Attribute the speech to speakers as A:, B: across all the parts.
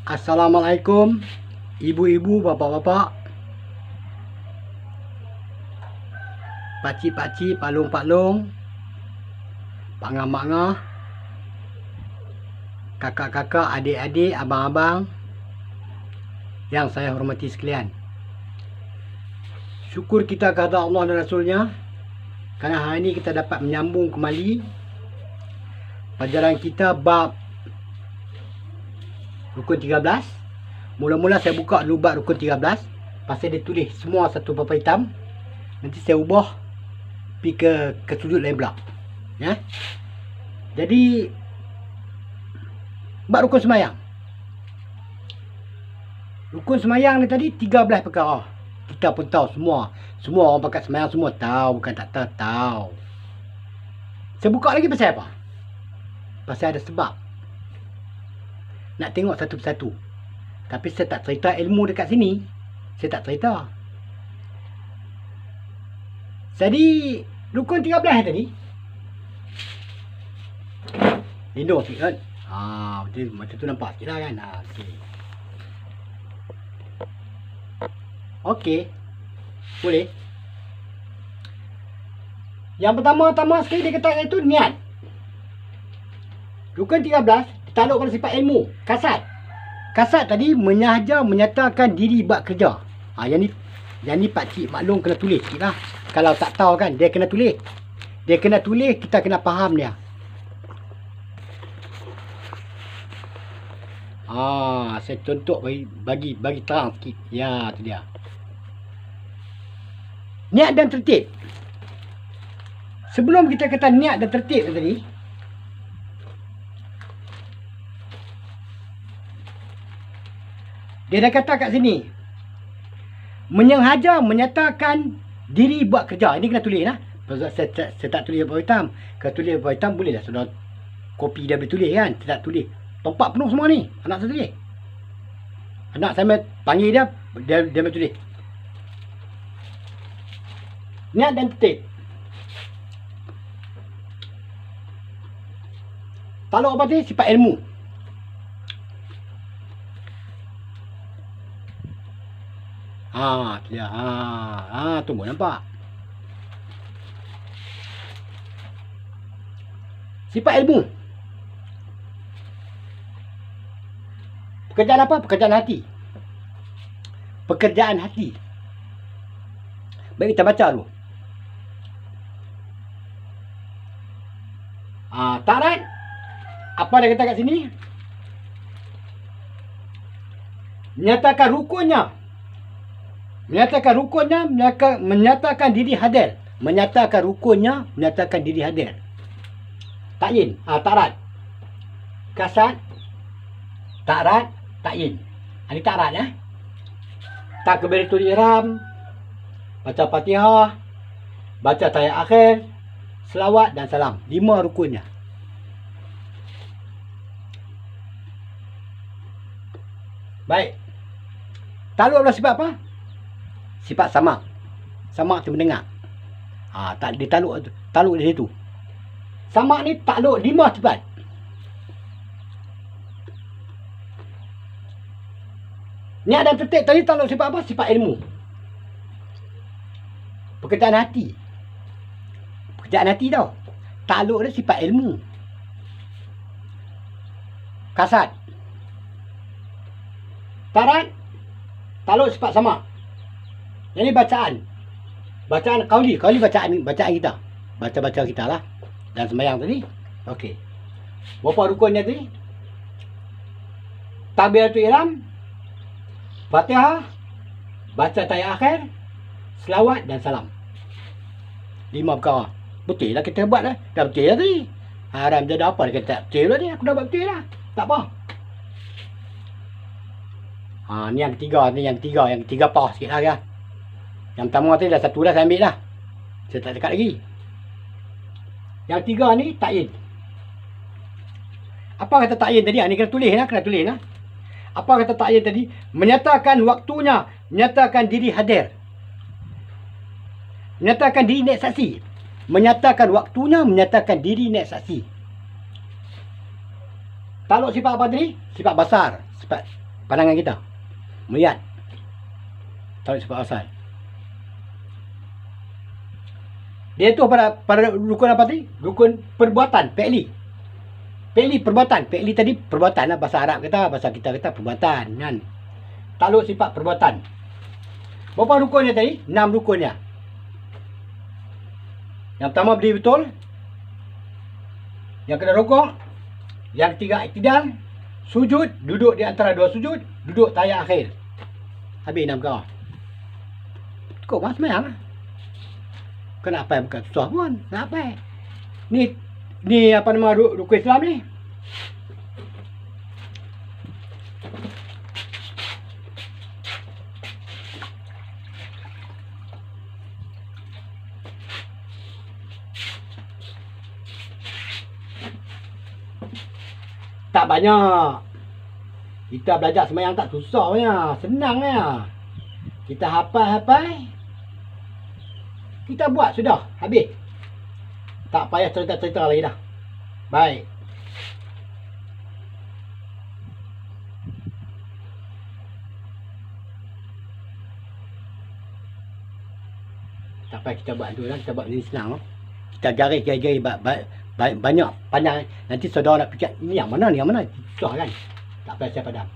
A: Assalamualaikum, ibu-ibu, bapak-bapak, pakcik-pakcik, palung-palung, pangah-mangah, kakak-kakak, adik-adik, abang-abang yang saya hormati sekalian. Syukur kita kepada Allah dan Rasulnya kerana hari ini kita dapat menyambung kembali pelajaran kita bab rukun 13. Mula-mula saya buka dulu bab rukun 13 pasal dia tulis semua satu papan hitam. Nanti saya ubah pergi ke sudut lain pula. Ya. Jadi bab rukun semayang. Rukun semayang ni tadi 13 perkara. Kita pun tahu semua. Semua orang pakai semayang semua tahu, bukan tak tahu. Saya buka lagi pasal apa? Pasal ada sebab. Nak tengok satu persatu. Tapi saya tak cerita ilmu dekat sini. Saya tak cerita. Jadi rukun 13 tadi. Lindung sikit kan. Macam tu nampak sikit lah kan. Okey. Boleh. Yang pertama-tama sekali dia kata itu niat. Rukun 13 ditakluk pada sifat ilmu. Kasat. Kasat tadi menyahaja menyatakan diri buat kerja. Yang ni pakcik maklum kena tulis sikit lah. Kalau tak tahu kan, dia kena tulis. Dia kena tulis, kita kena faham dia. Saya contoh bagi terang sikit. Ya, tu dia. Niat dan tertib. Sebelum kita kata niat dan tertib tadi, dia dah kata kat sini, menyengaja menyatakan diri buat kerja. Ini kena tulis lah. Saya tak tulis apa hitam. Kalau tulis apa hitam boleh lah. Sudah kopi dia boleh tulis kan. Saya tak tulis. Tempat penuh semua ni. Anak saya tulis. Anak saya panggil dia boleh tulis. Niat dan tertib. Takluk apa tadi? Sifat ilmu. Dia. Tunggu nampak. Sifat ilmu. Pekerjaan apa? Pekerjaan hati. Pekerjaan hati. Baik, kita baca dulu. Tarat. Apa dia kata kat sini? Menyatakan rukunnya. Menyatakan rukunnya, menyatakan diri hadir. Menyatakan rukunnya, menyatakan diri hadir. Takyin. Tarat. Kasat. Tarat. Takyin. Ini tarat ya. Takbiratul ihram. Baca Fatihah. Baca tahiyat akhir. Selawat dan salam. 5 rukunnya. Baik. Takluk adalah sifat apa? Sifat samak. Samak tu mendengar. Takluk di situ. Samak ni takluk 5 sifat. Niat dan tertib tadi takluk sifat apa? Sifat ilmu. Pekerjaan hati. Pekerjaan hati tau. Takluk dia sifat ilmu. Kasat. Tarat. Takluk sifat sama. Yang ni bacaan. Bacaan qauli. Qauli bacaan kita. Baca kita lah. Dan sembahyang tadi. Okey. Berapa rukunnya tadi? Takbiratul ihram. Fatihah. Baca tahiyat akhir. Selawat dan salam. 5 perkara. Betul lah kita buat lah. Dah betul lah tadi. Haram dia dah apa. Dia kata betul lah ni. Aku dah buat betul lah. Tak apa. Ni yang ketiga. Yang ketiga pah sikit lah ya. Yang pertama tadi dah satu dah saya ambil lah. Saya tak dekat lagi. Yang tiga ni takyin. Apa kata takyin tadi? Ni kena tulis lah. Apa kata takyin tadi? Menyatakan waktunya. Menyatakan diri hadir. Menyatakan diri naik saksi. Menyatakan waktunya. Menyatakan diri naik saksi. Takluk sifat apa tadi? Sifat basar. pandangan kita. Melihat. Tahu sebab asal. Dia tu pada rukun apa tadi? Rukun perbuatan, fi'li. Fi'li perbuatan. Fi'li tadi perbuatan lah, bahasa Arab kata, bahasa kita kata perbuatan kan. Takluk sifat perbuatan. Berapa rukunnya tadi? 6 rukunnya. Yang pertama berdiri betul. Yang kedua rukuk. Yang ketiga iktidal. Sujud, duduk di antara dua sujud, duduk tahiyat akhir. Habis 6 perkara. Cukup mas semayang lah. Kenapa bukan susah pun? Kenapa? Ni apa nama rukun Islam ni? Tak banyak. Kita belajar semayang tak susahnya, senangnya. Kita hafal. Kita buat sudah, habis. Tak payah cerita-cerita lagi dah. Baik. Tak payah kita buat tu lah, kita buat ni senang. Kita garis banyak panjang. Nanti saudara nak fikir, ni yang mana, susah kan. Tak payah saya padam.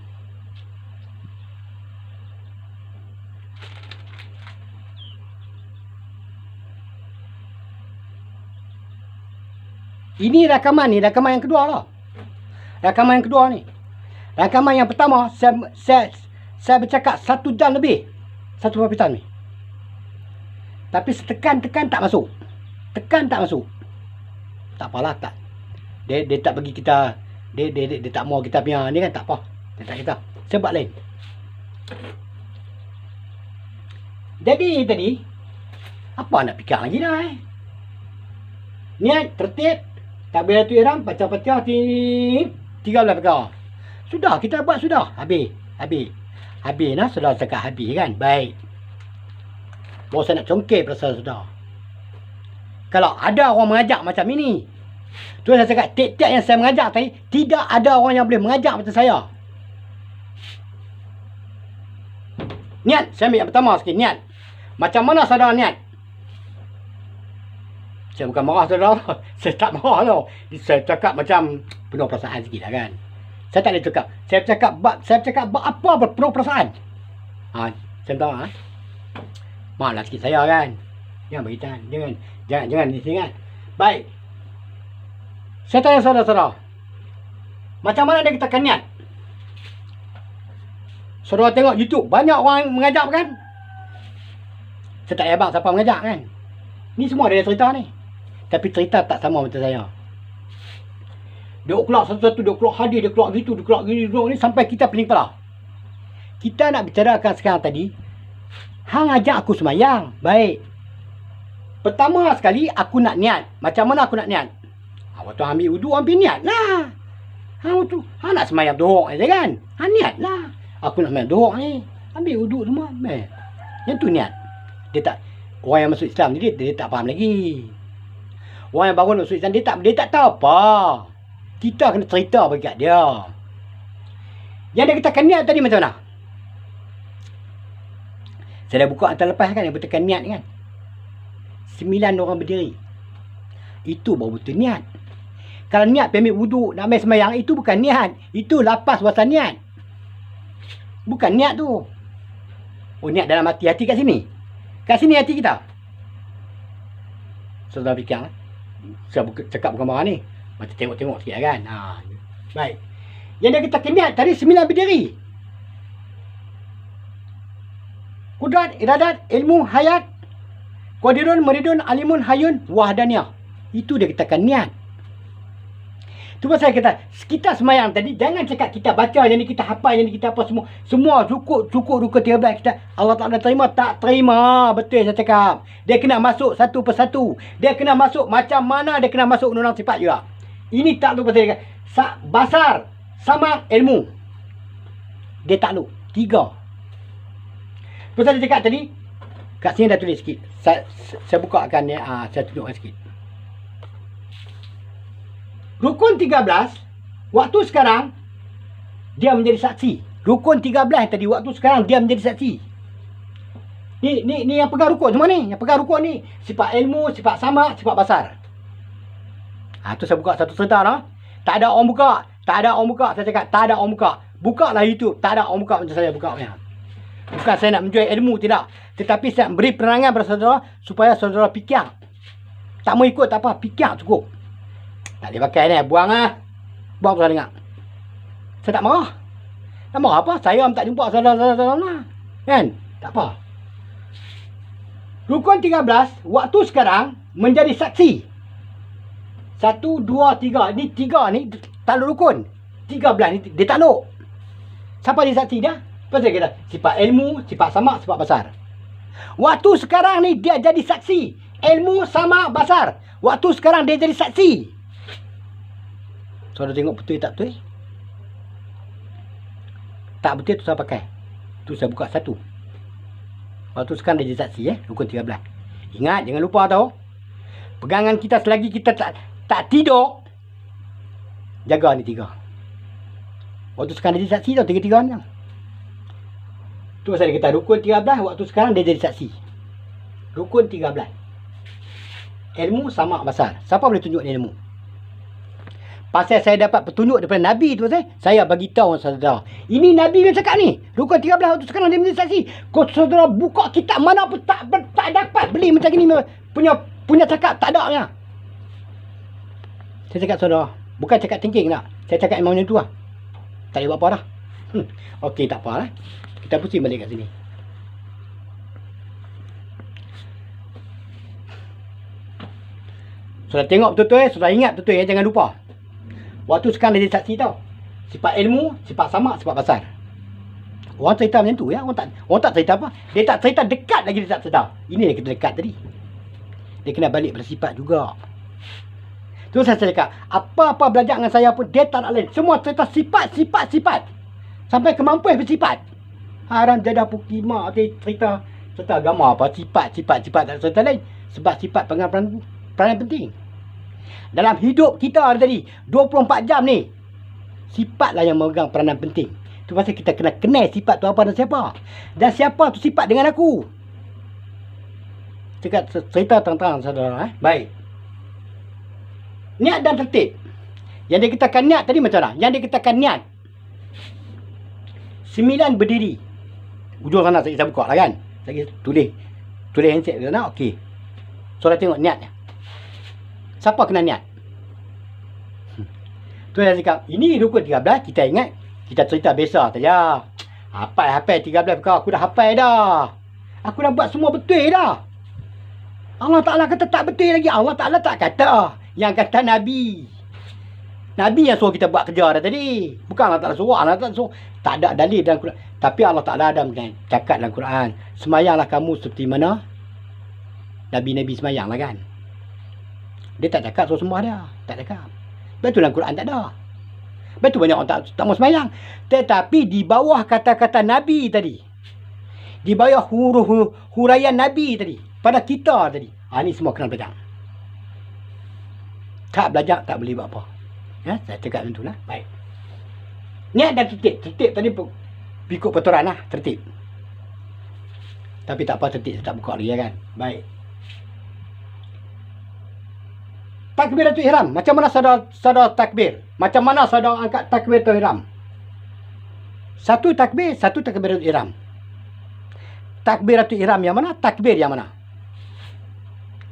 A: Ini rakaman yang kedua lah. Rakaman yang kedua ni. Rakaman yang pertama, saya bercakap 1 jam lebih. Satu perpitan ni. Tapi tekan tak masuk. Tekan tak masuk. Tak apalah, tak. Dia tak bagi kita, dia tak mau kita punya ni kan, tak apa. Dia tak kita. Sebab lain. Jadi tadi, apa nak fikir lagi dah Niat, tertib. Takbiratul ihram, baca Fatihah 13 perkara. Sudah, kita buat sudah. Habis nah, sudah cakap habis kan. Baik. Baru saya nak congkir perasaan sudah. Kalau ada orang mengajak macam ini, tu saya cakap, tiap-tiap yang saya mengajak tadi, tidak ada orang yang boleh mengajak macam saya. Niat, saya ambil yang pertama sikit, niat. Macam mana saudara niat? Saya bukan marah saudara. Saya tak marah tau. Saya cakap macam penuh perasaan sikit lah kan. Saya tak boleh cakap. Saya cakap apa penuh perasaan. Saya minta maaflah sikit saya kan. Jangan beritahan. Jangan di sini kan. Baik. Saya tanya saudara-saudara. Macam mana dia katakan niat? Saudara tengok YouTube. Banyak orang mengajak kan? Saya tak hebat siapa mengajak kan. Ni semua dia cerita ni. Tapi cerita tak sama macam saya. Dia keluar satu-satu, dia keluar hadis, dia keluar gitu, dia keluar gini, sampai kita pening kepala. Kita nak bicarakan sekarang tadi, hang ajak aku semayang. Baik. Pertama sekali, aku nak niat. Macam mana aku nak niat? Waktu ambil wudu, ambil niat lah. Hang nak semayang dohok je kan? Hang niat lah. Aku nak semayang dohok ni. Ambil wudu semua. Yang tu niat. Dia tak, orang yang masuk Islam ni, dia tak faham lagi. Orang yang baru masuk Islam, dia tak tahu apa. Kita kena cerita bagi kat dia. Yang dia katakan niat tadi macam mana? Saya dah buka hantar lepas kan, yang bertekan niat kan. 9 orang berdiri. Itu baru betul niat. Kalau niat pergi ambil wuduk, nak ambil semayang, itu bukan niat. Itu lapas bahasa niat. Bukan niat tu. Oh, niat dalam hati kat sini. Kat sini hati kita. Saudara fikir lah. Saya cakap bukan marah ni. Macam tengok-tengok sikit kan. Baik. Yang dia kata niat tadi 9 berdiri. Kudrat, iradat, ilmu, hayat, qadirun, muridun, alimun, hayun, wahdaniyah. Itu dia katakan niat. Tu pasal saya kata, kita semayang tadi, jangan cakap kita baca yang ni, kita hafal yang ni, kita apa semua. Semua cukup rukun 13 kita. Allah Ta'ala terima, tak terima. Betul saya cakap. Dia kena masuk satu persatu. Dia kena masuk macam mana dia kena masuk undang-undang sifat juga. Ini tak lupa saya cakap. Basar, sama, ilmu. Dia tak lupa. 3. Pasal dia cakap tadi, kat sini dah tulis sikit. Saya bukakan ni, saya tunjukkan sikit. Rukun 13, waktu sekarang, dia menjadi saksi. Rukun 13 tadi waktu sekarang dia menjadi saksi. Ni yang pegang rukun semua ni. Yang pegang rukun ni sifat ilmu, sifat sama, sifat basar. Tu saya buka satu serta lah. Tak ada orang buka. Tak ada orang buka. Saya cakap tak ada orang buka. Buka lah YouTube. Tak ada orang buka macam saya buka punya. Bukan saya nak menjual ilmu, tidak. Tetapi saya beri penerangan pada saudara supaya saudara fikir. Tak mau ikut tak apa, fikir cukup. Tak boleh pakai ni, buang lah. Buang saya dengar. Saya tak marah. Tak marah apa? Saya tak jumpa saudara-saudara lah. Kan? Tak apa. Rukun 13, waktu sekarang menjadi saksi. 1, 2, 3. Ni 3 ni takluk rukun. 13 ni dia takluk. Siapa dia saksi dia? Pasal kita sifat ilmu, sifat sama, sifat basar. Waktu sekarang ni dia jadi saksi. Ilmu sama basar. Waktu sekarang dia jadi saksi. Saudara tengok betul tak betul? Tak betul tu saya pakai. Tu saya buka satu. Waktu sekarang dia jadi saksi rukun 13. Ingat jangan lupa tau. Pegangan kita selagi kita tak tidur. Jaga ni 3. Waktu sekarang dia jadi saksi tau 3-3 ni. Tu saya kata rukun 13 waktu sekarang dia jadi saksi. Rukun 13. Ilmu sama basar. Siapa boleh tunjuk ni ilmu? Pasal saya dapat petunjuk daripada Nabi tu saya bagi tahu saudara. Ini Nabi yang cakap ni. Rukun 13 waktu sekarang dia menjadi saksi. Kau saudara buka kitab mana pun tak dapat beli macam ni punya cakap tak ada nya. Saya cakap saudara, bukan cakap thinking tak. Saya cakap memang macam tu lah. Tak boleh buat apa dah. Okey tak apa lah. Kita pusing balik kat sini. Sudah tengok betul-betul sudah ingat betul-betul jangan lupa. Waktu sekarang dia saksi tau. Sifat ilmu, sifat sama, sifat basar. Orang cerita macam tu Orang tak cerita apa. Dia tak cerita dekat lagi dia tak cerita. Ini dia kena dekat tadi. Dia kena balik pada sifat juga. Tu saya cakap, apa-apa belajar dengan saya pun dia tak nak lain. Semua cerita sifat. Sampai kemampuan bersifat. Haram jadah pukimah cerita agama apa sifat tak cerita lain. Sebab sifat pegang peranan penting. Dalam hidup kita hari tadi 24 jam ni sifatlah yang memegang peranan penting. Tu pasal kita kena kenal sifat tu apa dan siapa. Dan siapa tu sifat dengan aku. Cakap cerita terang-terang saudara Baik. Niat dan tertib. Yang dia katakan niat tadi macam mana? Yang dia katakan niat 9 berdiri. Ujung sana saya buka lah kan. Saya tulis handset dia nak okey. Saudara tengok niatnya. Siapa kena niat? Tu saya cakap, ini rukun 13 kita ingat. Kita cerita biasa saja. Hafal 13 perkara aku dah hafal dah. Aku dah buat semua betul dah. Allah Ta'ala kata tak betul lagi. Allah Ta'ala tak kata. Yang kata Nabi. Nabi yang suruh kita buat kerja dah tadi. Bukan Allah Ta'ala suruh. Allah Ta'ala suruh. Tak ada dalil dalam Quran. Tapi Allah Ta'ala ada cakap dalam Quran. Semayanglah kamu seperti mana Nabi-Nabi semayang lah kan. Dia tak cakap suruh sembah dia. Tak cakap. Betul dalam Quran tak ada. Betul banyak orang tak mau semayang. Tetapi di bawah kata-kata Nabi tadi. Di bawah huraian Nabi tadi. Pada kita tadi. Ini semua kena belajar. Tak belajar tak boleh buat apa. Saya cakap macam tu lah. Baik. Niat dan tertib. Tertib tadi ikut peraturan lah. Tertib. Tapi tak apa tertib. Saya tak buka lagi kan. Baik. Takbiratul ihram. Macam mana saudara takbir? Macam mana saudara angkat takbiratul ihram? Satu takbiratul ihram. Takbiratul ihram yang mana? Takbir yang mana?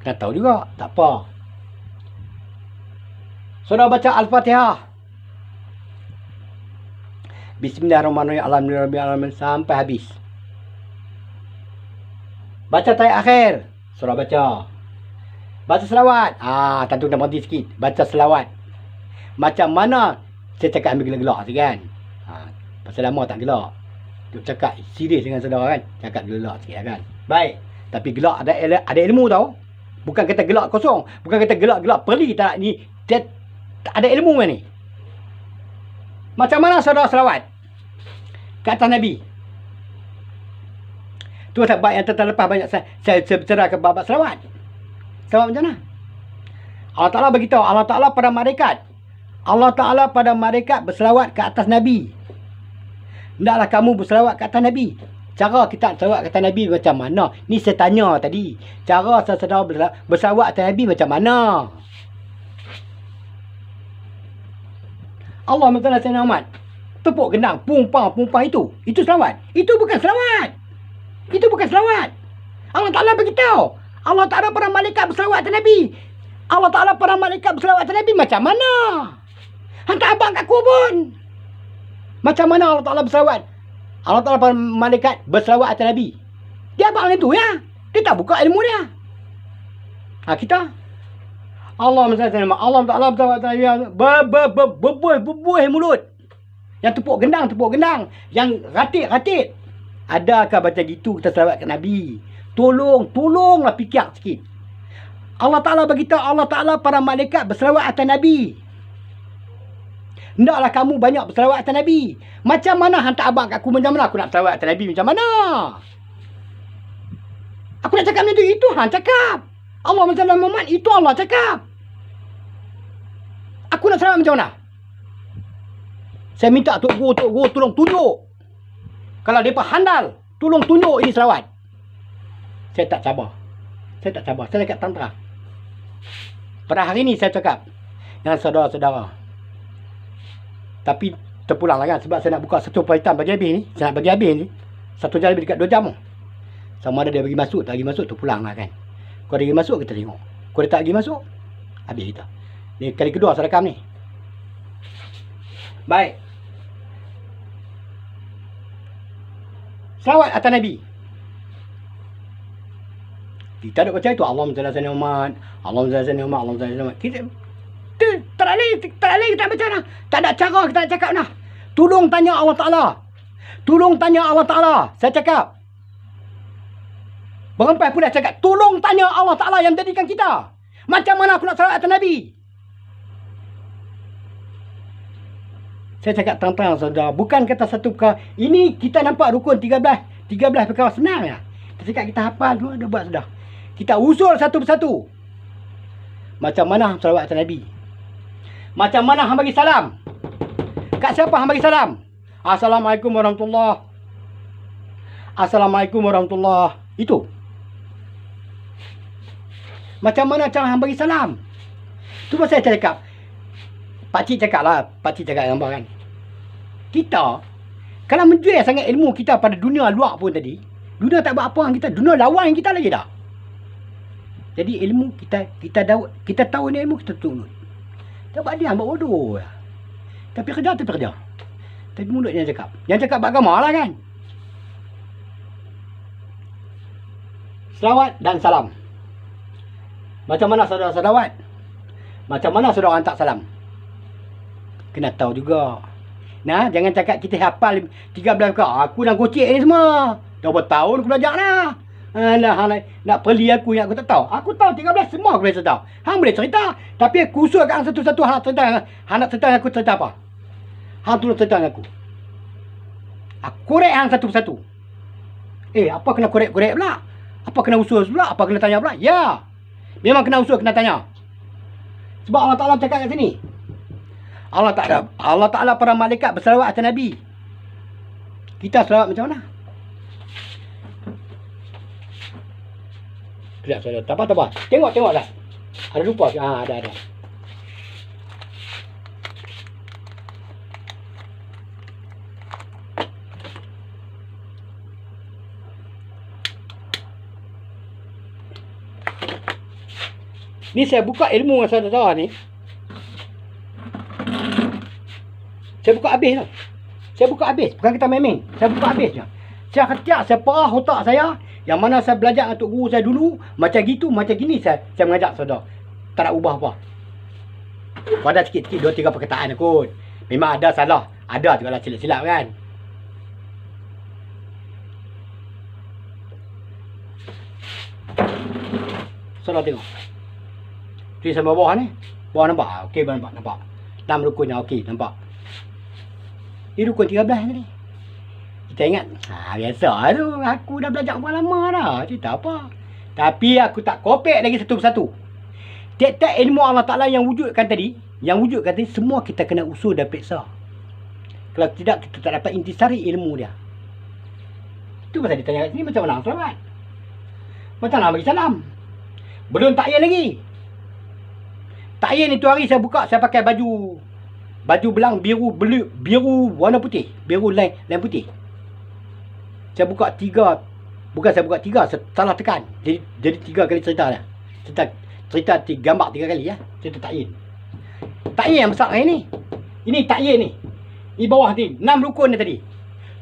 A: Kena tahu juga. Tak apa. Saudara baca Al-Fatihah. Bismillahirrahmanirrahim. Alhamdulillahirrahmanirrahim. Sampai habis. Baca tayat akhir. Saudara baca. Baca selawat. Tentu nak berhenti sikit. Baca selawat. Macam mana saya cakap ambil gelak-gelak sikit kan. Pasal lama tak gelak. Dia cakap serius dengan saudara kan. Cakap gelak sikit kan. Baik. Tapi gelak ada ilmu tau. Bukan kata gelak kosong. Bukan kata gelak-gelak perli tak ni. Dia ada ilmu ni. Macam mana saudara selawat? Ke atas Nabi. Tu sebab yang terlepas banyak saya bercerah ke bab selawat. Sebab macam mana? Allah Ta'ala beritahu. Allah Ta'ala pada malaikat. Allah Ta'ala pada malaikat berselawat ke atas Nabi. Hendaklah kamu berselawat ke atas Nabi. Cara kita selawat ke atas Nabi macam mana? Ni saya tanya tadi. Cara saudara berselawat atas Nabi macam mana? Allah SWT Sayyidina Muhammad. Tepuk gendang. Pumpang itu. Itu selawat. Itu bukan selawat. Itu bukan selawat. Allah Ta'ala beritahu. Allah Ta'ala para malaikat berselawat atas Nabi. Allah Ta'ala para malaikat berselawat atas Nabi macam mana? Hantar abang kat kubun. Macam mana Allah Ta'ala berselawat? Allah Ta'ala para malaikat berselawat atas Nabi. Dia abang itu ya. Dia tak buka ilmu dia. Kita Allah Ta'ala berselawat atas Nabi. Berbuih mulut. Yang tepuk gendang. Yang ratit. Adakah baca gitu kita selawat ke Nabi? Tolonglah fikir sikit. Allah Ta'ala beritahu, Allah Ta'ala para malaikat berselawat atas Nabi. Hendaklah kamu banyak berselawat atas Nabi. Macam mana hantar abang kat aku, macam mana aku nak berselawat atas Nabi, macam mana? Aku nak cakap macam tu, itu hang cakap. Allah Muhammad, itu Allah cakap. Aku nak selawat macam mana? Saya minta Tok Guru tolong tunjuk. Kalau mereka handal, tolong tunjuk ini selawat. Saya tak sabar. Saya cakap terang. Pada hari ini saya cakap dengan saudara-saudara. Tapi terpulanglah kan. Sebab saya nak buka satu perhatian bagi habis ni. Saya nak bagi habis ni. Satu jam lebih dekat 2 jam. Sama ada dia bagi masuk, tak bagi masuk, terpulanglah kan. Kalau dia bagi masuk, kita tengok. Kalau dia tak bagi masuk, habis kita. Ni kali kedua saya rekam ni. Baik. Selawat atas Nabi. Kita tak percaya itu Allah SWT Muhammad. Allah SWT Muhammad. Kita tak boleh kita baca dah. Tak ada cara kita nak cakap dah. Tolong tanya Allah Ta'ala. Saya cakap. Berempat pun dah cakap. Tolong tanya Allah Ta'ala yang jadikan kita. Macam mana aku nak selawat atas Nabi? Saya cakap terang-terang saudara. Bukan kata satu perkara. Ini kita nampak rukun 13 perkara senang ya. Kita cakap kita hafal semua dah buat sudah. Kita usul satu persatu. Macam mana selawat atas Nabi? Macam mana hang bagi salam? Kat siapa hang bagi salam? Assalamualaikum warahmatullahi. Assalamualaikum warahmatullahi. Itu. Macam mana cara hang bagi salam? Tu pasal saya cakap. Pakcik cakap gambar kan. Kita kalau menjual sangat ilmu kita pada dunia luar pun tadi, dunia tak buat apa dengan kita, dunia lawan kita lagi dah. Jadi ilmu kita tahu ni ilmu kita tunut. Tak buat dia buat bodoh. Tapi kerja. Tapi mulut dia cakap. Yang cakap agama lah kan. Selawat dan salam. Macam mana saudara selawat? Macam mana saudara hantar salam? Kena tahu juga. Nah, jangan cakap kita hafal 13 perkara. Aku dah gocek ni semua. Dah bertahun aku belajar dah. Nak perli aku yang aku tak tahu. Aku tahu 13 semua aku boleh cerita. Hang boleh cerita. Tapi aku usul kat hang satu-satu. Hang nak cerita dengan aku cerita apa? Hang tolong cerita dengan aku. Aku korek hang satu persatu. Apa kena korek pula? Apa kena usul pula? Apa kena tanya pula? Ya. Memang kena usul, kena tanya. Sebab Allah Ta'ala cakap kat sini. Allah Ta'ala para malaikat berselawat atas Nabi. Kita selawat macam mana? Sekejap saudara. Tak apa. Tengok lah. Ada lupa. Ada. Ni saya buka ilmu dengan saudara ni. Saya buka habis tau. Bukan kita main-main. Saya buka habisnya. Saya ketiak, saya perah otak saya. Yang mana saya belajar dengan Tok Guru saya dulu. Macam gitu, macam gini saya mengajak saudara. Tak nak ubah apa. Ada sikit-sikit 2-3 perkataan kot. Memang ada salah. Ada juga lah silap-silap kan. Saudara tengok. Tulis sama bawah ni. Bawah nampak? Okey, nampak. 6 rukunnya okey, nampak. Ini rukun 13 tadi. Kita ingat, biasa tu. Aku dah belajar berapa lama dah. Cerita apa. Tapi aku tak kopek lagi satu persatu. Tiap-tiap ilmu Allah Ta'ala yang wujudkan tadi, semua kita kena usul dan periksa. Kalau tidak, kita tak dapat intisari ilmu dia. Itu pasal dia tanya kat sini, macam mana selawat? Macam mana bagi salam? Belum takyin lagi. Takyin itu hari saya buka, saya pakai baju belang biru warna putih. Biru lain putih. Saya buka 3. Bukan saya buka 3, salah tekan. Jadi 3 kali cerita dah. Cerita gambar 3 kali ya. Cerita takyin. Takyin yang besar ni. Ini takyin ni. Ni bawah ni 6 rukun ni tadi.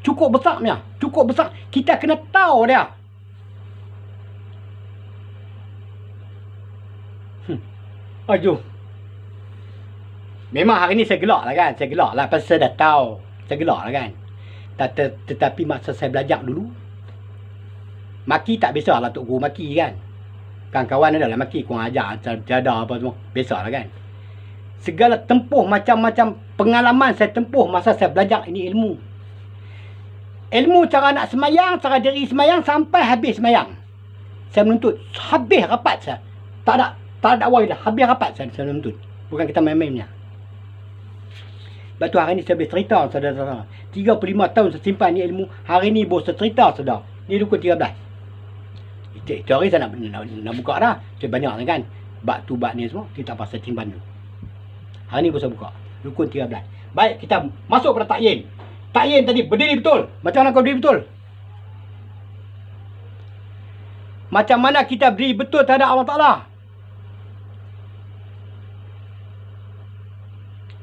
A: Cukup besar punya. Cukup besar. Kita kena tahu dia. Aduh. Memang hari ni saya gelak lah kan. Saya gelak lah pasal saya dah tahu. Saya gelak lah kan. Tetapi masa saya belajar dulu, maki tak biasa lah Tok Guru maki kan. Kawan-kawan adalah maki, kurang ajar, jadah apa semua. Biasa lah kan. Segala tempuh macam-macam pengalaman saya tempuh masa saya belajar ini ilmu. Ilmu cara nak semayang, cara diri semayang sampai habis semayang. Saya menuntut. Habis rapat saya. Tak ada awal dah. Habis rapat saya menuntut. Bukan kita main-mainnya. Sebab tu hari ni saya boleh cerita saudara-saudara. 35 tahun saya simpan ni ilmu. Hari ni bos saya cerita saudara. Ni rukun 13. Itu hari saya nak buka dah. Saya banyak kan. Bak tu bak ni semua. Kita pasal timban dulu. Hari ni bos saya buka. Rukun 13. Baik, kita masuk pada takyin. Takyin tadi berdiri betul. Macam mana kau berdiri betul? Macam mana kita berdiri betul terhadap Allah Ta'ala?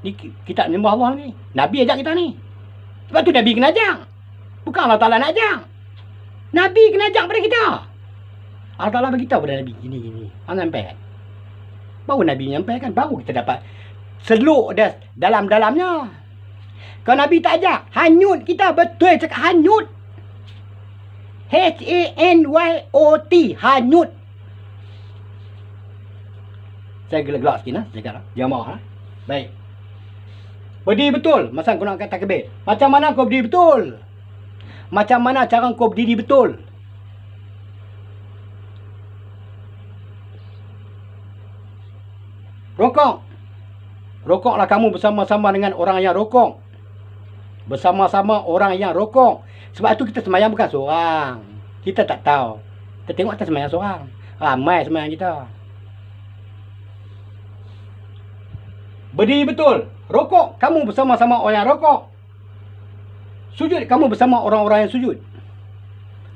A: Ni kita menyembah Allah ni. Nabi ajak kita ni. Sebab tu Nabi kena ajak. Bukan Allah Ta'ala nak ajak. Nabi kena ajak pada kita. Allah Ta'ala bagi tahu pada Nabi gini. Allah sampai. Baru Nabi menyampaikan. Baru kita dapat seluk dah dalam-dalamnya. Kalau Nabi tak ajak, hanyut kita. Betul cakap hanyut. H-A-N-Y-O-T. Hanyut. Saya gelak-gelak sikit lah. Jangan marah lah. Baik. Berdiri betul. Masa kau nak kata takbir. Macam mana kau berdiri betul? Macam mana cara kau berdiri betul? Rokok. Rokoklah kamu bersama-sama dengan orang yang rokok. Bersama-sama orang yang rokok. Sebab itu kita semayang bukan seorang. Kita tak tahu. Kita tengok kita semayang seorang. Ramai semayang kita. Berdiri betul. Rokok, kamu bersama-sama orang yang rokok. Sujud, kamu bersama orang-orang yang sujud.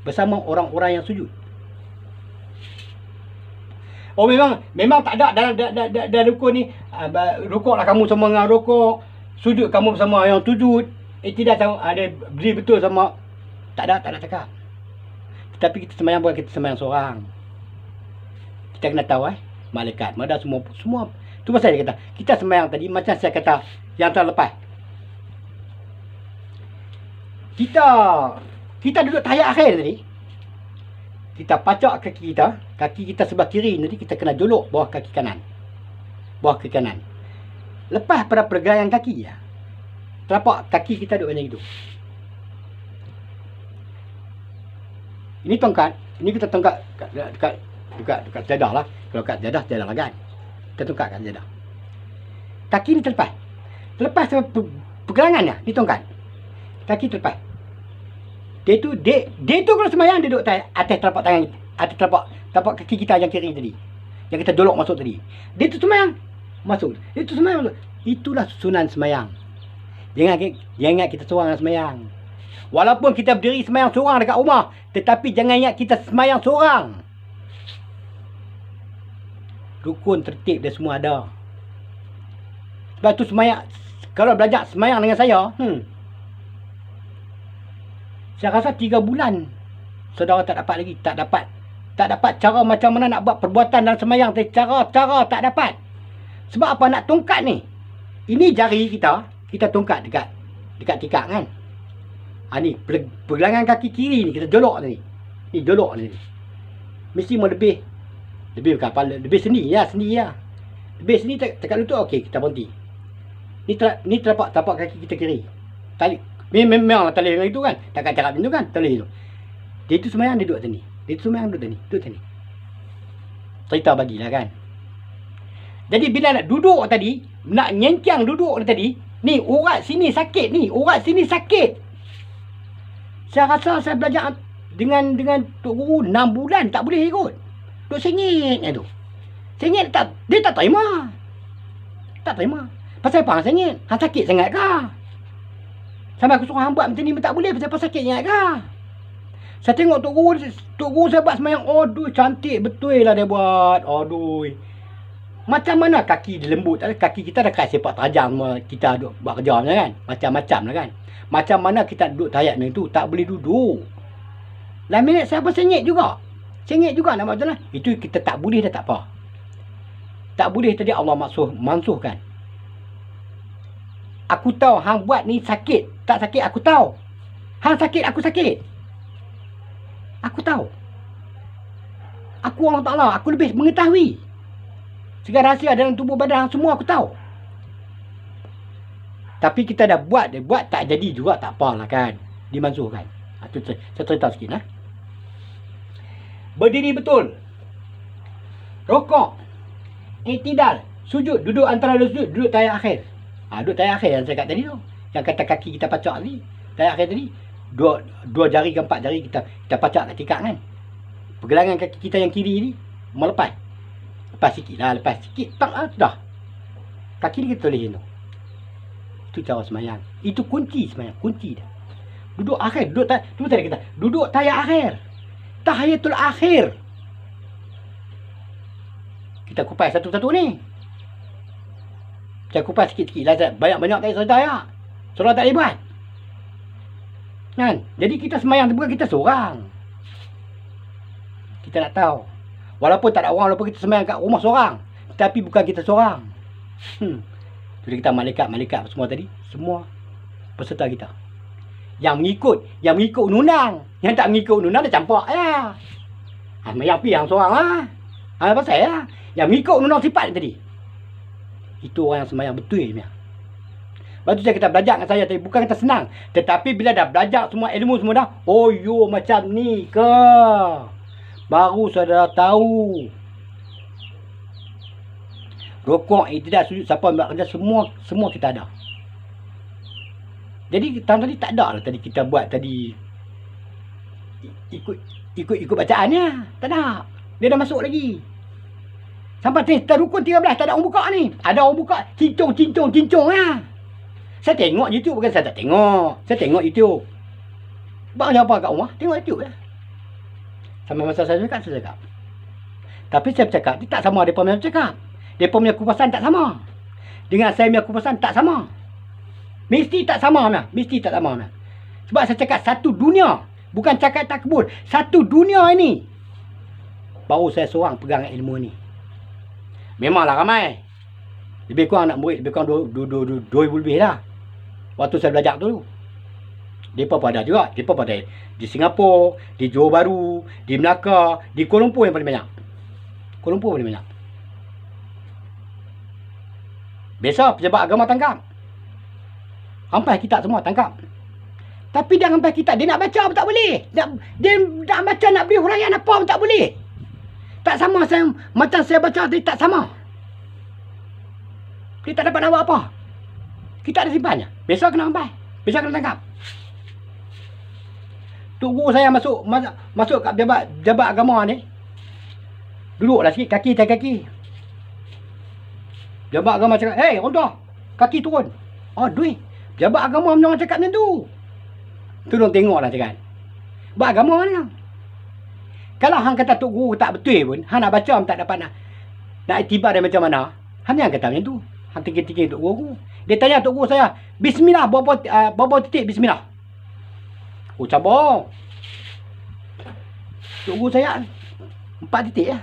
A: Bersama orang-orang yang sujud. Oh memang tak ada dalam rukun ni. Rokoklah kamu sama dengan rokok. Sujud kamu bersama yang sujud. Tidak tahu ada berdiri betul sama. Tak ada cakap. Tetapi kita semayang bukan kita semayang seorang. Kita kena tahu malaikat, ada semua. Tu pasal dia kata, kita semayang tadi macam saya kata yang terlepas. Kita duduk tahiyat akhir tadi. Kita pacak kaki kita sebelah kiri nanti kita kena jolok bawah kaki kanan. Bawah kaki kanan. Lepas pada pergerakan kaki ya. Telapak kaki kita duduk macam itu. Ini tongkat, ini kita tongkat dekat jadah lah. Kalau kat jadah lah kan. Kita tongkat kat jadah. Kaki ni terlepas. Terlepas pergelangannya, ni tongkat. Kaki terlepas. Dia tu kalau semayang dia duduk atas telapak tangan, atas telapak kaki kita yang kiri tadi. Yang kita jolok masuk tadi. Dia tu semayang masuk. Dia tu semayang masuk. Itulah susunan semayang. Jangan ingat kita seorang yang semayang. Walaupun kita berdiri semayang seorang dekat rumah, tetapi jangan ingat kita semayang seorang. Rukun tertib dia semua ada. Sebab tu semayang, kalau belajar semayang dengan saya, saya rasa 3 bulan saudara tak dapat lagi. Tak dapat cara macam mana nak buat perbuatan dalam semayang. Cara tak dapat. Sebab apa nak tongkat ni? Ini jari kita tongkat dekat tikar kan. Ni pergelangan kaki kiri ni kita jolok ni. Ni jolok ni. Mesti mau lebih bukan kepala, lebih sendi ya. Lebih sendi tekat lutut, okey kita berhenti. Ni tapak kaki kita kiri. Tali memanglah tali yang itu kan. Takkan cakap macam tu kan, tali tu. Dia tu semayang dia duduk sini. Dia tu semayang duduk sini. Cerita bagilah kan. Jadi bila nak duduk tadi, nak nyencang duduk tadi, Ni urat sini sakit ni. Urat sini sakit. Saya rasa saya belajar dengan Tok Guru 6 bulan tak boleh ikut. Duk sengit tu. Sengit tak, dia tak terima. Tak terima. Pasal apa hang sengit? Hang sakit sangat ke? Sampai aku suruh hang buat macam ni pun tak boleh. Pasal apa sakit sangat ke? Saya tengok Tok Guru saya buat semayang. Aduh, cantik betul lah dia buat. Aduh. Macam mana kaki dia lembut. Kaki kita dah kat sepak terajang semua. Kita duduk buat kerja macam kan. Macam-macam lah kan. Macam mana kita duduk tayat macam tu. Tak boleh duduk. Dalam minit saya pun sengit juga. Sengit juga nak macam mana. Itu kita tak boleh dah tak apa. Tak boleh tadi Allah mansuhkan. Aku tahu hang buat ni sakit. Tak sakit aku tahu. Hang sakit aku sakit. Aku tahu. Aku Allah Ta'ala. Aku lebih mengetahui. Segala rahsia dalam tubuh badan hang semua aku tahu. Tapi kita dah buat. Dia buat tak jadi juga tak apalah kan. Dimansuhkan. Itu saya cerita sikit lah. Berdiri betul. Rokok. Iktidal. Sujud. Duduk antara sujud. Duduk tayar akhir. Duduk tayar akhir yang saya kata tadi tu. Yang kata kaki kita pacak tadi. Tayar akhir tadi. Dua jari ke 4 jari kita pacak kat tikar kan. Pergelangan kaki kita yang kiri ni melepas. Lepas sikit lah. Lepas sikit. Tak lah. Sudah. Kaki ni kita tulis tu. Itu cara semayang. Itu kunci semayang. Kunci dah. Duduk akhir. Duduk tadi kita. Duduk tayar akhir. Tahiyatul akhir. Kita kupas satu-satu ni. Saya kupas sikit-sikit lah. Banyak-banyak tak cerita ya. Surah tak boleh buat. Kan? Jadi kita semayang tu bukan kita seorang. Kita nak tahu. Walaupun tak ada orang. Walaupun kita semayang kat rumah seorang. Tapi bukan kita seorang. Jadi kita malaikat semua tadi. Semua peserta kita. Yang mengikut undang-undang. Yang tak mengikut undang-undang dia campak ya. Semayang pergi yang seorang lah. Pasal ya. Yang mengikut undang-undang sifat tadi. Itu orang yang semayang betul ni. Lepas tu kita belajar dengan saya tadi. Bukan kata senang. Tetapi bila dah belajar semua ilmu semua dah. Oh yo macam ni ke. Baru saudara tahu. Rokok, tidak sujud, siapa ambil kerja. Semua kita ada. Jadi tahun tadi tak ada lah. Tadi kita buat tadi. Ikut bacaannya. Tak ada. Dia dah masuk lagi. Sampai rukun 13. Tak ada orang buka ni. Ada orang buka. Cincong lah. Saya tengok YouTube. Bukan saya tak tengok. Saya tengok YouTube. Buat apa kat rumah. Tengok YouTube lah. Sama masa saya cakap. Tapi saya bercakap. Dia tak sama mereka punya bercakap. Mereka punya kupasan tak sama. Dengan saya punya kupasan tak sama. Mesti tak sama. Sebab saya cakap satu dunia. Bukan cakap tak kebul. Satu dunia ini. Baru saya seorang pegang ilmu ni. Memanglah ramai. Lebih kurang anak murid. Lebih kurang 2,000 lebih lah. Waktu saya belajar tu. Mereka pada juga. Mereka pada di Singapura. Di Johor Bahru. Di Melaka. Di Kuala Lumpur yang paling banyak. Kuala Lumpur paling banyak. Biasa pejabat agama tangkap. Hampai kitab semua tangkap. Tapi dia hampai kitab. Dia nak baca pun tak boleh. Dia nak baca nak beri huraian apa pun tak boleh. Tak sama saya. Macam saya baca tadi tak sama. Dia tak dapat nak buat apa. Kita ada simpannya. Besok kena hampai. Besok kena tangkap. Tok Guru saya masuk kat jabat agama ni. Duduklah sikit kaki. Jabat agama cakap, "Hey, ronda. Kaki turun." Aduh. Jabat agama orang cakap macam tu. Tolong tengoklah cakap. Buat agama ni. Kalau hang kata Tok Guru tak betul pun, hang nak baca tak dapat nak iktibar dia macam mana. Hang yang kata macam tu. Hang tinggi-tinggi Tok Guru. Dia tanya Tok Guru saya, "Bismillah, berapa titik bismillah?" Oh, cabar. Tok Guru saya 4 titik ya.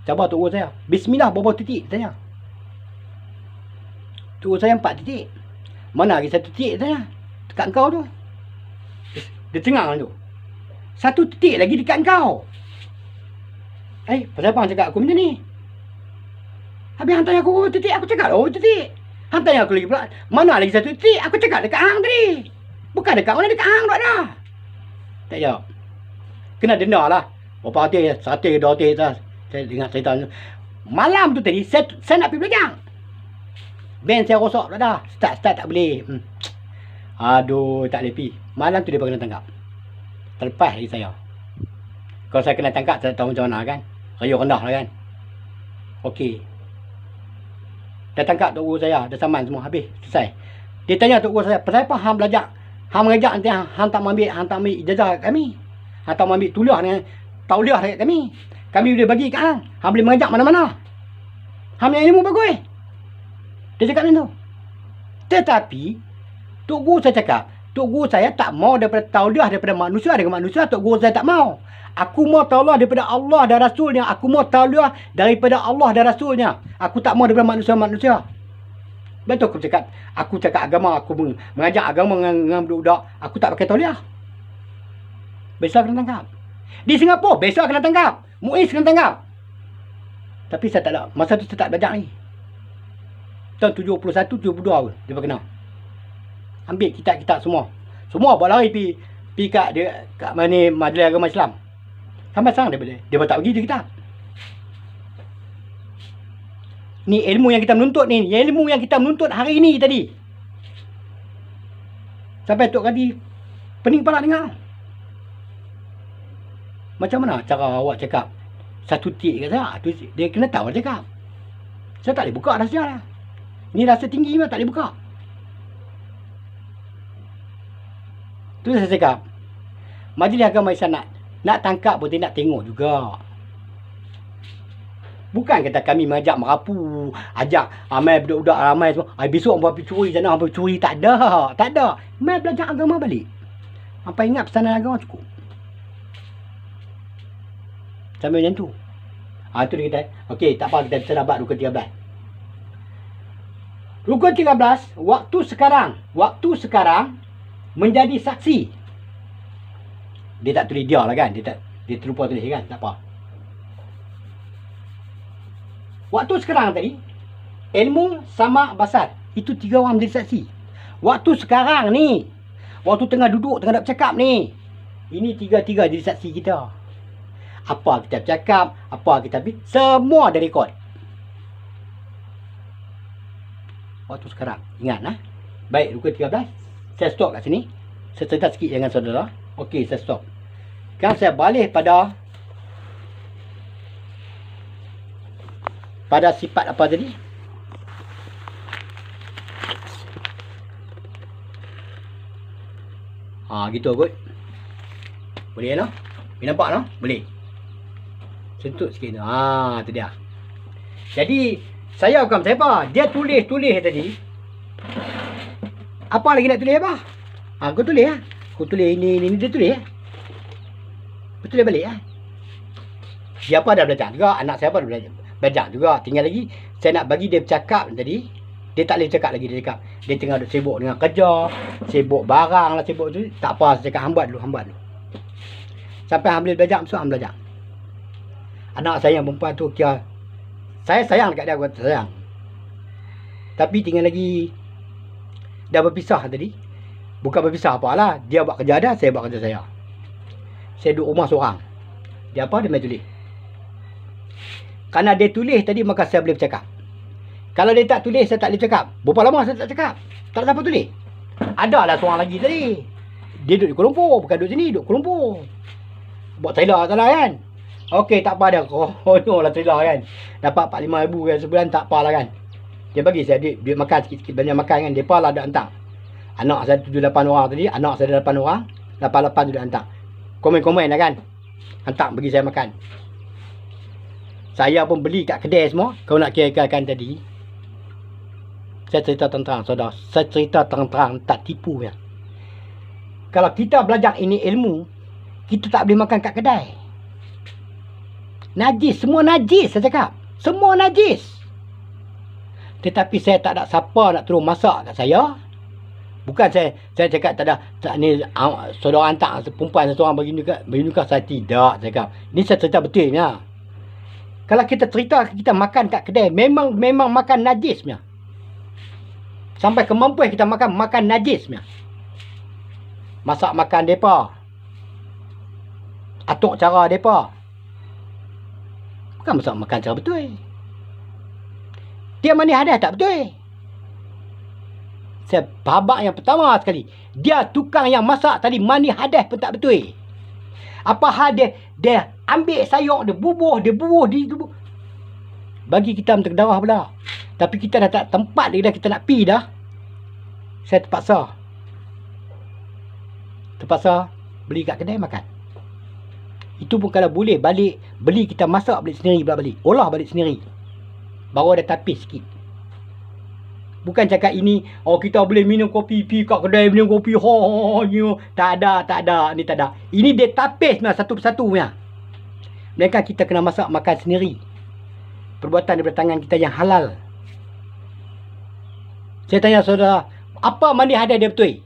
A: Cabar Tok Guru saya. "Bismillah, berapa titik?" tanya. Tok Guru saya 4 titik. Mana lagi 1 titik tanya. Dekat kau tu. Dia cengang tu. 1 titik lagi dekat kau. Pasal apa hang cakap aku macam ni? Habis hang tanya aku titik, aku cakap titik. Hang tanya aku lagi pula, mana lagi 1 titik? Aku cakap dekat hang tadi. Bukan dekat mana, dekat hang pula dah. Tak jawab. Kena denda lah. Berapa hati, 100, 200 lah. Saya dengar cerita. Malam tu tadi, saya nak pergi belajar. Ban saya rosak pula dah. Start tak boleh. Aduh, tak boleh pi. Malam tu dia kena tangkap. Terlepas lagi saya. Kalau saya kena tangkap, saya tahu macam mana kan. Rayuh rendah lah kan. Okey. Dah tangkap tok guru saya. Dah saman semua. Habis. Selesai. Dia tanya tok guru saya, pasal apa hang belajar? Hang mengajak nanti hang tak ambil ijazah kat kami. Hang tak ambil tuliah dengan tauliah dekat kami. Kami boleh bagi kat hang. Hang boleh mengajak mana-mana. Hang punya ilmu bagus. Dia cakap macam tu. Tetapi tok guru saya cakap, tok guru saya tak mau daripada tauliah daripada manusia dengan manusia. Tok guru saya tak mau. Aku mau tauliah daripada Allah dan Rasulnya. Aku mau tauliah daripada Allah dan Rasulnya. Aku tak mau daripada manusia-manusia. Betul aku cakap agama, aku mengajak agama dengan budak-budak. Aku tak pakai tauliah. Besok kena tangkap. Di Singapura, besok kena tangkap. Muiz kena tangkap. Tapi saya tak ada. Masa tu saya tak belajar ni. Tahun 71, 72 dia kena. Ambil kitab-kitab semua. Semua buat lari pi kat mana Majlis Agama Islam. Sampai sekarang dia tak pergi dia kitab. Ni ilmu yang kita menuntut ni. Ilmu yang kita menuntut hari ini tadi. Sampai Tok Kadi pening kepala dengar. Macam mana cara awak cakap satu tik kat saya? Dia kena tahu cakap. Saya tak boleh buka rahsia lah. Ni rasa tinggi memang tak boleh buka. Tu saya cakap. Majlis Agama Islam nak tangkap pun dia nak tengok juga. Bukan kata kami mengajak merapu, ajak ramai budak-budak ramai semua. Besok buat pergi curi sana, pergi curi. Tak ada. Tak ada. Mai belajar agama balik. Apa ingat pesanan agama cukup. Sambil macam tu. Tu dia kata, okey, tak apa, kita terlambat rukun 13. Rukun 13, waktu sekarang menjadi saksi. Dia tak tulis dia lah kan. Dia terlupa tulis kan. Tak apa. Waktu sekarang tadi, ilmu sama basar. Itu 3 orang menjadi saksi. Waktu sekarang ni, waktu tengah duduk, tengah nak bercakap ni, ini 3 jadi saksi kita. Apa kita bercakap, apa kita ambil, semua ada rekod. Waktu sekarang. Ingat lah. Baik, rukun 13. Saya stop kat sini. Saya cerita sikit dengan saudara. Okey, saya stop. Sekarang saya balik pada sifat apa tadi? Gitu kot. Boleh no? Boleh nampak no? Boleh. Sentuh sikit tu. Tu dia. Jadi saya bukan siapa. Dia tulis tadi. Apa lagi nak tulis apa? Aku tulis lah. Aku tulis ini dia tulis lah. Betul dia balik lah. Dia apa dah belajar juga. Anak saya apa dah belajar juga. Tinggal lagi saya nak bagi dia bercakap tadi. Dia tak boleh bercakap lagi. Dia cakap dia tengah sibuk dengan kerja, sibuk barang lah, sibuk tu. Tak apa, saya cakap hambat dulu. Sampai hang boleh belajar, masuk hang belajar. Anak saya yang perempuan tu kira saya sayang dekat dia, aku sayang. Tapi tinggal lagi dah berpisah tadi. Bukan berpisah apalah. Dia buat kerja dia, saya buat kerja saya. Saya duduk rumah seorang. Dia apa? Dia main tulis. Kerana dia tulis tadi, maka saya boleh bercakap. Kalau dia tak tulis, saya tak boleh bercakap. Berapa lama saya tak cakap? Tak ada siapa tulis. Adalah seorang lagi tadi. Dia duduk di Kuala Lumpur. Bukan duduk sini, duduk Kuala Lumpur. Buat trailer salah kan? Okey, tak apa dah. Oh lah trailer kan. Dapat 45,000 kan sebulan, tak apa lah kan. Dia bagi saya duit makan sikit-sikit, banyak makan kan. Dia lah ada hantar. Anak saya 7-8 orang tadi. Anak saya 8 orang. 8 tu dia hantar. Komen-komen lah kan. Hantar bagi saya makan. Saya pun beli kat kedai semua. Kau nak kira-kirakan tadi. Saya cerita terang-terang saudara. Saya cerita terang-terang, tak tipu ya. Kalau kita belajar ini ilmu, kita tak boleh makan kat kedai. Najis, semua najis saya cakap. Semua najis. Tetapi saya tak ada siapa nak turun masak kat saya. Bukan saya cakap tak ni saudara hantar perempuan seorang bagi nikah, saya tidak cakap. Ni saya cerita betul ya. Kalau kita cerita kita makan kat kedai, memang makan najis punya. Sampai kemampuan kita makan najis punya. Masak makan depa. Atuk cara depa. Bukan masak makan cara betul. Dia mana ada tak betul. Saya babak yang pertama sekali. Dia tukang yang masak tadi mandi hadas pun tak betul. Apa hal dia ambil sayur, dia bubuh, bagi kita terdarah pula. Tapi kita dah tak tempat lagi dah, kita nak pi dah. Saya terpaksa beli kat kedai makan. Itu pun kalau boleh balik beli, kita masak balik sendiri pula balik. Olah balik sendiri. Baru ada tapis sikit. Bukan cakap ini, kita boleh minum kopi, pi kat kedai minum kopi. Tak ada, ni tak ada. Ini dia tapis lah satu-satu punya. Melainkan kita kena masak makan sendiri. Perbuatan daripada tangan kita yang halal. Saya tanya saudara, apa mandi hadas dia betul?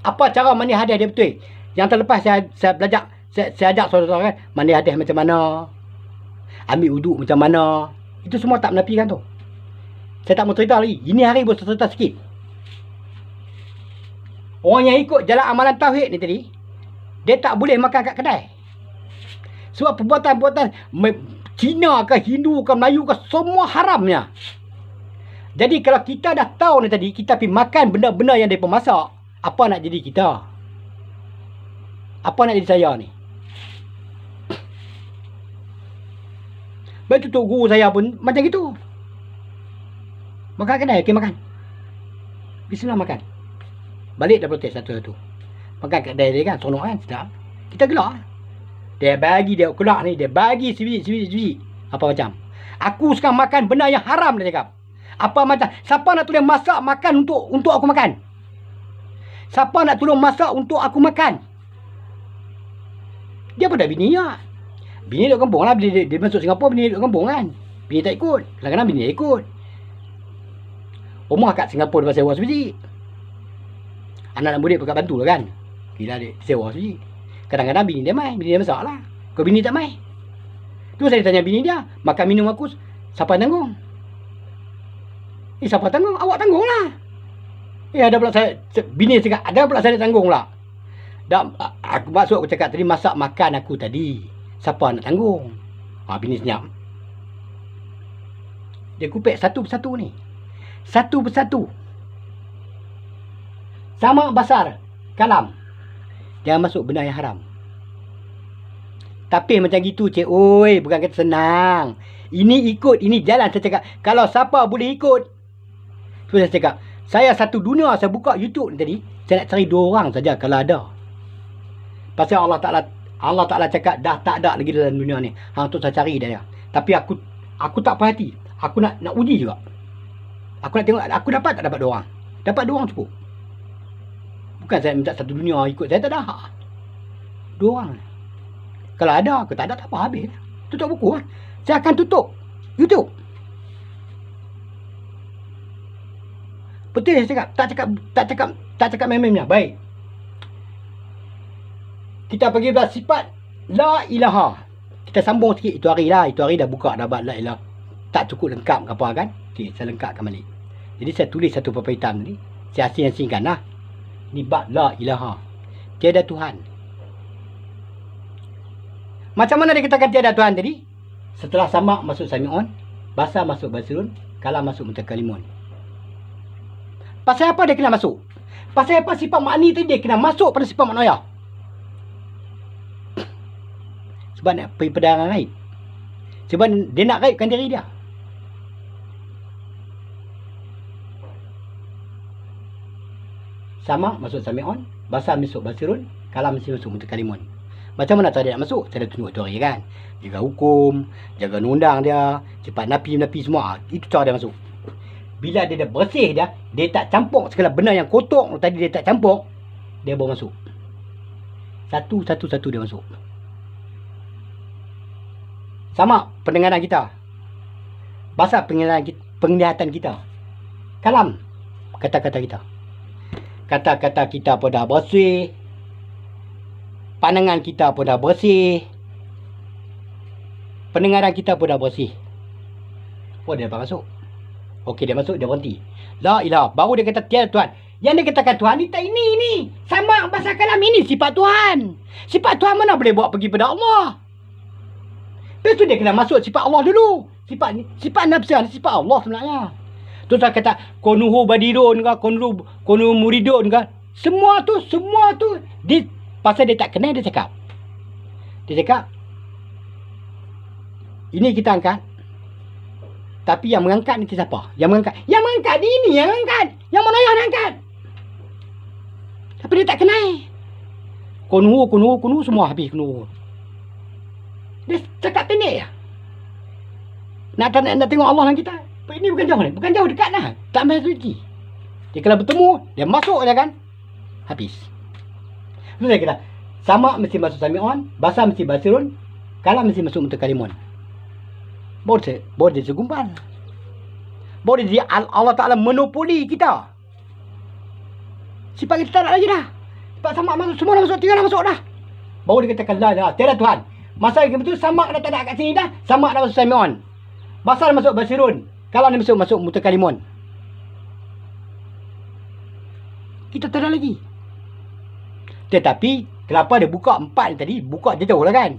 A: Apa cara mandi hadas dia betul? Yang terlepas saya belajar, saya ajak saudara kan, mandi hadas macam mana, ambil wuduk macam mana. Itu semua tak menafikan tu. Saya tak mau cerita lagi. Ini hari boleh cerita sikit. Orang yang ikut jalan amalan tauhid ni tadi, dia tak boleh makan kat kedai. Sebab perbuatan-perbuatan Cina ke Hindu ke Melayu ke, semua haramnya. Jadi kalau kita dah tahu ni tadi, kita pergi makan benda-benda yang mereka masak, apa nak jadi kita? Apa nak jadi saya ni? Betul tu guru saya pun macam gitu. Makan kedai, pergi makan. Bismillah makan. Balik dah protes satu-satu. Makan kedai dia kan, seronok kan, sedap. Kita gelak. Dia bagi, dia kelak ni, dia bagi sebiji. Apa macam? Aku sekarang makan benda yang haram, dia cakap. Apa macam? Siapa nak tolong masak makan untuk aku makan? Siapa nak tolong masak untuk aku makan? Dia pun dah bini lah. Bini duduk kampung lah. Dia masuk Singapura, bini duduk kampung kan. Bini tak ikut. Kadang-kadang bini tak ikut. Rumah kat Singapura dia sewa sebiji. Anak-anak murid pun kat Bantu lah kan. Gila dia sewa sebiji. Kadang-kadang bini dia main. Bini dia masak lah. Kalau bini tak main, tu saya tanya bini dia, makan minum aku siapa tanggung? Siapa tanggung? Awak tanggung lah. Ada pula saya, bini cakap, ada pula saya tanggung lah. Aku cakap tadi, masak makan aku tadi, siapa nak tanggung? Bini senyap. Dia kupek satu persatu ni. Satu persatu. Sama basar kalam. Jangan masuk benda yang haram. Tapi macam gitu cik, oi, bukan kata senang. Ini ikut, ini jalan. Saya cakap, kalau siapa boleh ikut. So saya cakap, saya satu dunia, saya buka YouTube tadi, saya nak cari 2 orang saja kalau ada. Pasal Allah Ta'ala cakap, dah tak ada lagi dalam dunia ni. Untuk saya cari dia. Tapi aku tak puas hati. Aku nak uji juga. Aku nak tengok, aku dapat tak dapat 2 orang. Dapat 2 orang cukup. Bukan saya minta satu dunia ikut. Saya tak ada hak. 2 orang. Kalau ada, aku tak ada, tak apa, habis. Tutup buku lah. Saya akan tutup YouTube. Betul saya cakap. Tak cakap main-mainnya. Baik. Kita pergi belah sifat La ilaha. Kita sambung sikit. Itu hari lah. Itu hari dah buka dah bab La ilaha. Tak cukup lengkap ke apa kan. Okey, saya lengkapkan balik. Jadi saya tulis satu paper hitam ni. Saya asing-asingkan lah. Ni bab La ilaha. Tiada Tuhan. Macam mana dia katakan tiada Tuhan tadi? Setelah samak masuk sami'un, basar masuk basirun, kalam masuk mutakalimun. Pasal apa dia kena masuk? Pasal apa sifat makni tadi dia kena masuk pada sifat maknaya? Sebab nak pergi pedagang gaib. Sebab dia nak gaibkan diri dia. Samak masuk sami'un, basar masuk basirun, kalam masuk mutakalimun. Macam mana cara dia nak masuk? Saya dah tunjuk tu hari kan. Jaga hukum, jaga undang dia, cepat napi semua. Itu cara dia masuk. Bila dia dah bersih dia tak campur segala benda yang kotor tadi, dia tak campur, dia baru masuk. Satu dia masuk. Sama pendengaran kita. Basar penglihatan kita. Kalam kata-kata kita. Kata-kata kita pun dah bersih. Pandangan kita pun dah bersih. Pendengaran kita pun dah bersih. Oh, dia dapat masuk. Okey, dia masuk, dia berhenti. La ilaha. Baru dia kata tiada Tuhan. Yang dia katakan Tuhan ni tak ini. Sama bahasa kalam ini sifat Tuhan. Sifat Tuhan mana boleh bawa pergi pada Allah? Lepas tu dia kena masuk sifat Allah dulu. Sifat nafsu ni sifat Allah sebenarnya. Tu saya kata konuhu badirun ke, konuhu muridun ke. Semua tu dia, pasal dia tak kenal dia cakap. Dia cakap ini kita angkat. Tapi yang mengangkat ni siapa? Yang mengangkat dia ni yang angkat. Yang mana yang angkat? Tapi dia tak kenal. Konuhu semua habis konuhu. Dia cakap pendek ya. Nak tengok Allah dengan kita. Ini bukan jauh ni. Bukan jauh, dekat lah. Tak main suci. Dia kalau bertemu, dia masuk je kan. Habis. Itu saya kata. Sama mesti masuk Sami'un. Basar mesti Basirun. Kalam mesti masuk Mutakalimun. Boleh segumpal. Boleh dia Allah Ta'ala monopoli kita. Sifat kita tak nak lagi dah. Sebab sama masuk, semua dah masuk, tinggal dah masuk dah. Baru dia katakan la tiada Tuhan. Masa betul sama dah tak ada kat sini dah. Sama dah masuk Sami'un. Basar masuk Basirun. Kalau ni masuk Mutakalimun. Kita tak ada lagi. Tetapi kenapa dia buka 4 tadi? Buka dia jauh lah kan.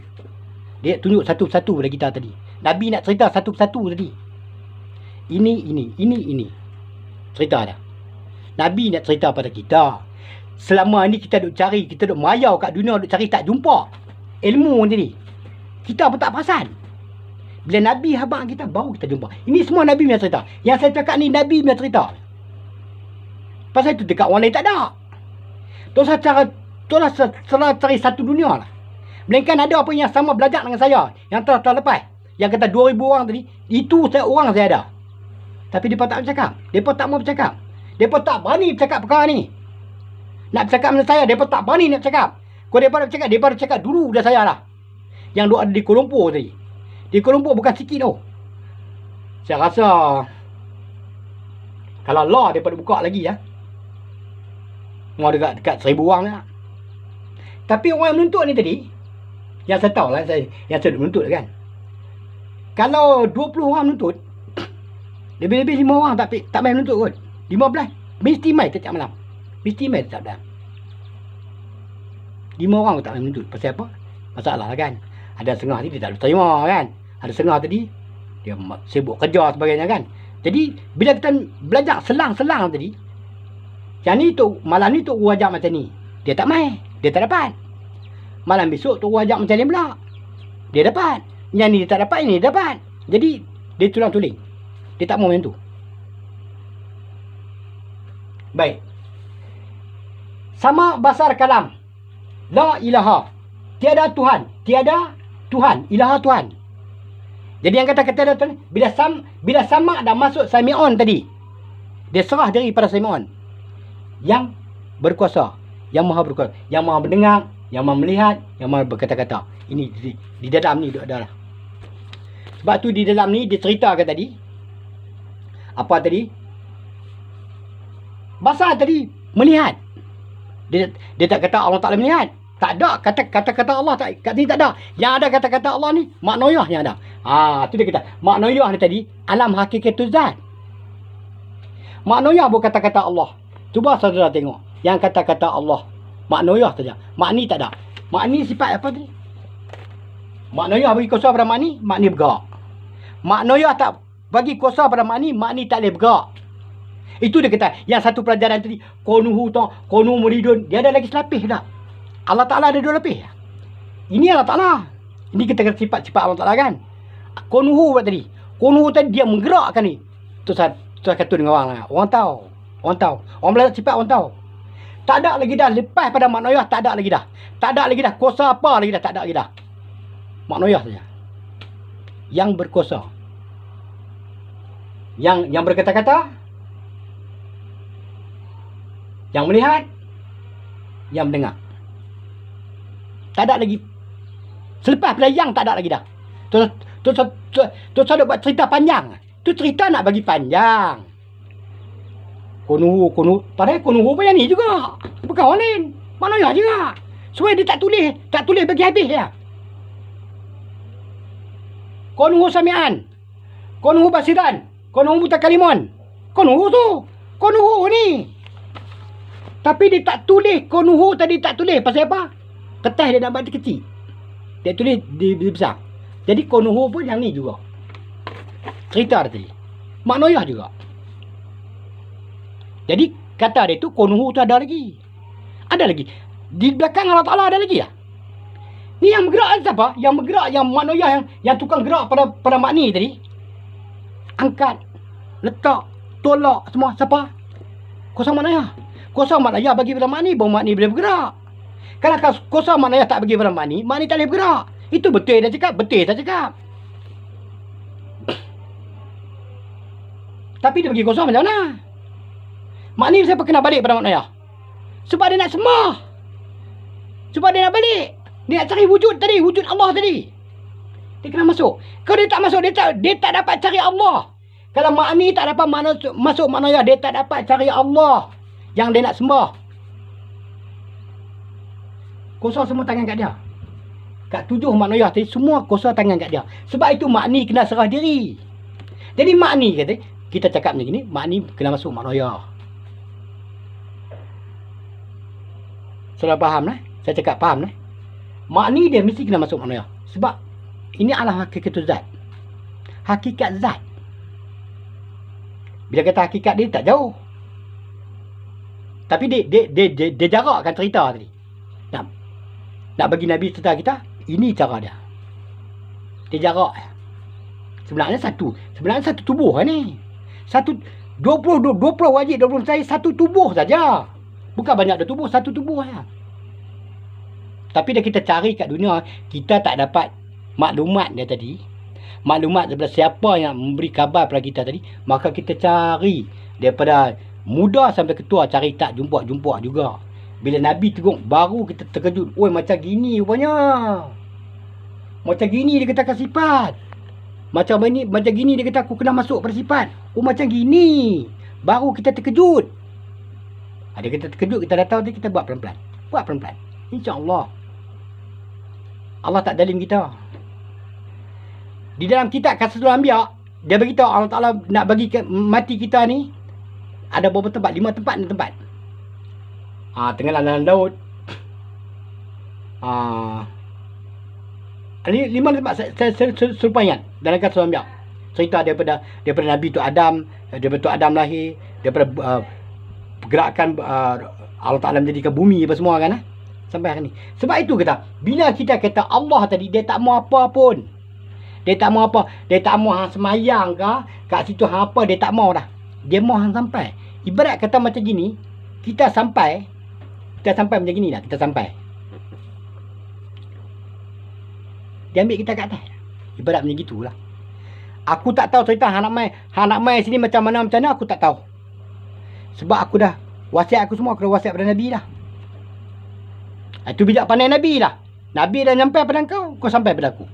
A: Dia tunjuk satu-satu pada kita tadi. Nabi nak cerita satu-satu tadi. Ini. Cerita dah. Nabi nak cerita pada kita. Selama ni kita duk cari, kita duk mayau kat dunia, duk cari tak jumpa ilmu tadi. Kita pun tak perasan. Bila Nabi habaq kita, baru kita jumpa. Ini semua Nabi punya cerita. Yang saya cakap ni Nabi punya cerita. Pasal itu dekat orang lain tak ada. Itulah cara cari satu dunia lah. Melainkan ada apa yang sama belajar dengan saya. Yang telah lepas. Yang kata 2,000 orang tadi. Itu orang saya ada. Tapi mereka tak bercakap. Mereka tak mau bercakap. Mereka tak berani bercakap perkara ni. Nak bercakap dengan saya, mereka tak berani nak bercakap. Kalau mereka nak bercakap, mereka bercakap dulu dah saya lah. Yang duk ada di Kuala Lumpur tadi. Di Kuala Lumpur bukan sikit tau. Saya rasa kalau law daripada buka lagi ya. Mau dekat 1,000 orang lah. Tapi orang yang menuntut ni tadi, yang saya tahu lah, yang saya menuntut kan. Kalau 20 orang menuntut, lebih-lebih 5 orang tak main menuntut kot. 15 mesti main setiap malam. Mesti main setiap malam. 5 orang tak main menuntut. Pasal apa? Masalah lah kan. Ada setengah tadi dia tak boleh terima kan. Ada setengah tadi dia sibuk kerja sebagainya kan. Jadi bila kita belajar selang-selang tadi, yang ni tu malam ni tu ajak macam ni. Dia tak main. Dia tak dapat. Malam besok tu ajak macam ni pula. Dia dapat. Yang ni dia tak dapat, ini dia dapat. Jadi dia tulang-tuling. Dia tak mau macam tu. Baik. Sama basar kalam. La ilaha. Tiada Tuhan. Tiada Tuhan. Ilaha Tuhan. Jadi yang kata-kata tu bila sama dah masuk Sami'un tadi. Dia serah diri pada Sami'un. Yang berkuasa. Yang maha berkuasa. Yang maha mendengar. Yang maha melihat. Yang maha berkata-kata. Ini di dalam ni ada lah. Sebab tu di dalam ni dia ceritakan tadi. Apa tadi? Basar tadi melihat. Dia tak kata Allah Ta'ala melihat. Tak ada kata-kata Allah kat sini tak ada. Yang ada kata-kata Allah ni maknoyah yang ada. Tu dia kata maknoyah ni tadi alam hakikatul zat. Maknoyah bukan kata-kata Allah. Cuba saudara tengok. Yang kata-kata Allah maknoyah saja. Makni tak ada. Makni sifat apa tadi? Maknoyah bagi kuasa pada makni bergerak. Maknoyah tak bagi kuasa pada makni tak boleh bergerak. Itu dia kata. Yang satu pelajaran tadi. Konuhu muridun. Dia ada lagi selapis tak? Allah Ta'ala ada 2 lapis. Ini Allah Ta'ala. Ini kita kata sifat-sifat Allah Ta'ala kan. Konuhu buat tadi. Konuhu tadi dia menggerakkan ni. Tu saya kata dengan orang lah. Orang tahu. Orang belajar sifat orang tahu. Tak ada lagi dah. Lepas pada maknoyah tak ada lagi dah. Tak ada lagi dah. Kuasa apa lagi dah. Tak ada lagi dah. Maknoyah saja. Yang berkuasa. Yang berkata-kata. Yang melihat. Yang mendengar. Tak ada lagi. Selepas pada yang tak ada lagi dah. Tu saya buat cerita panjang. Tu cerita nak bagi panjang. Konuhu. Padahal konuhu pun yang ni juga. Bukan orang lain. Maknanya juga. Supaya dia tak tulis bagi habis ya. Konuhu sami'an. Konuhu basiran. Konuhu mutakalimun. Konuhu tu. Konuhu ni. Tapi dia tak tulis. Konuhu tadi tak tulis. Pasal apa? Kertas dia nak buat kecil. Dia tulis di besar. Jadi konuhu pun yang ni juga. Cerita tadi. Maknoyah juga. Jadi kata dia tu kunuhu tu ada lagi. Ada lagi. Di belakang Allah Ta'ala ada lagi lah. Ni yang bergerak siapa? Yang bergerak, yang manusia, yang tukang gerak pada makni tadi. Angkat, letak, tolak semua. Siapa? Kuasa maknaya. Kuasa maknaya bagi pada makni, bahawa makni boleh bergerak. Kalau kuasa maknaya tak bagi pada makni tak boleh bergerak. Itu betul dia cakap. Betul saya cakap. Tapi dia bagi kuasa macam mana? Makni siapa kena balik pada maknaya? Sebab dia nak sembah. Sebab dia nak balik. Dia nak cari wujud tadi. Wujud Allah tadi. Dia kena masuk. Kalau dia tak masuk, dia tak dapat cari Allah. Kalau makni tak dapat masuk maknanya, dia tak dapat cari Allah yang dia nak sembah. Kuasa semua tangan kat dia. Kat 7 maknanya tadi, semua kuasa tangan kat dia. Sebab itu makni kena serah diri. Jadi makni kata, kita cakap macam ni, makni kena masuk maknanya. Sudah faham lah? Saya cakap faham lah? Makni dia mesti kena masuk maknanya. Sebab ini adalah hakikat zat. Hakikat zat. Bila kata hakikat dia tak jauh. Tapi dia jarakkan cerita tadi. Nak bagi Nabi cerita kita, ini cara dia. Dia jarak. Sebenarnya satu tubuh ni. 20 wajib 20 saya satu tubuh saja. Bukan banyak ada tubuh, satu tubuh saja. Tapi dah kita cari kat dunia, kita tak dapat maklumat dia tadi. Maklumat daripada siapa yang memberi khabar pada kita tadi. Maka kita cari daripada muda sampai ketua, cari tak jumpa juga. Bila Nabi tengok, baru kita terkejut. Oi, macam gini rupanya. Macam gini dia katakan sifat. Macam gini dia kata aku kena masuk pada sifat. Oh, macam gini. Baru kita terkejut. Ada kita terkejut, kita dah tahu, kita buat pelan-pelan. Buat pelan-pelan. InsyaAllah. Allah tak zalim kita. Di dalam kitab Qasasul Anbiya, dia beritahu Allah Ta'ala nak bagi mati kita ni, ada beberapa tempat, 5 tempat ni tempat. Tengah dalam laut. 5 tempat saya serupa ingat dalam Qasasul Anbiya. Cerita daripada Nabi tu Adam, daripada tu Adam lahir, daripada pergerakan Allah Ta'ala menjadikan bumi apa semua kan. Sampai hari ni. Sebab itu kata, bila kita kata Allah tadi, dia tak mau apa pun. Dia tak mau apa. Dia tak mau hang semayang ke, kat situ hang apa, dia tak mau dah. Dia mau hang sampai. Ibarat kata macam gini, kita sampai macam gini lah, kita sampai. Dia ambil kita kat atas. Ibarat macam gitulah. Aku tak tahu cerita hang nak mai sini macam mana, aku tak tahu. Sebab aku dah wasiat aku semua, aku dah wasiat pada Nabi dah. Itu bijak pandai Nabi lah. Nabi dah sampai pada kau sampai pada aku.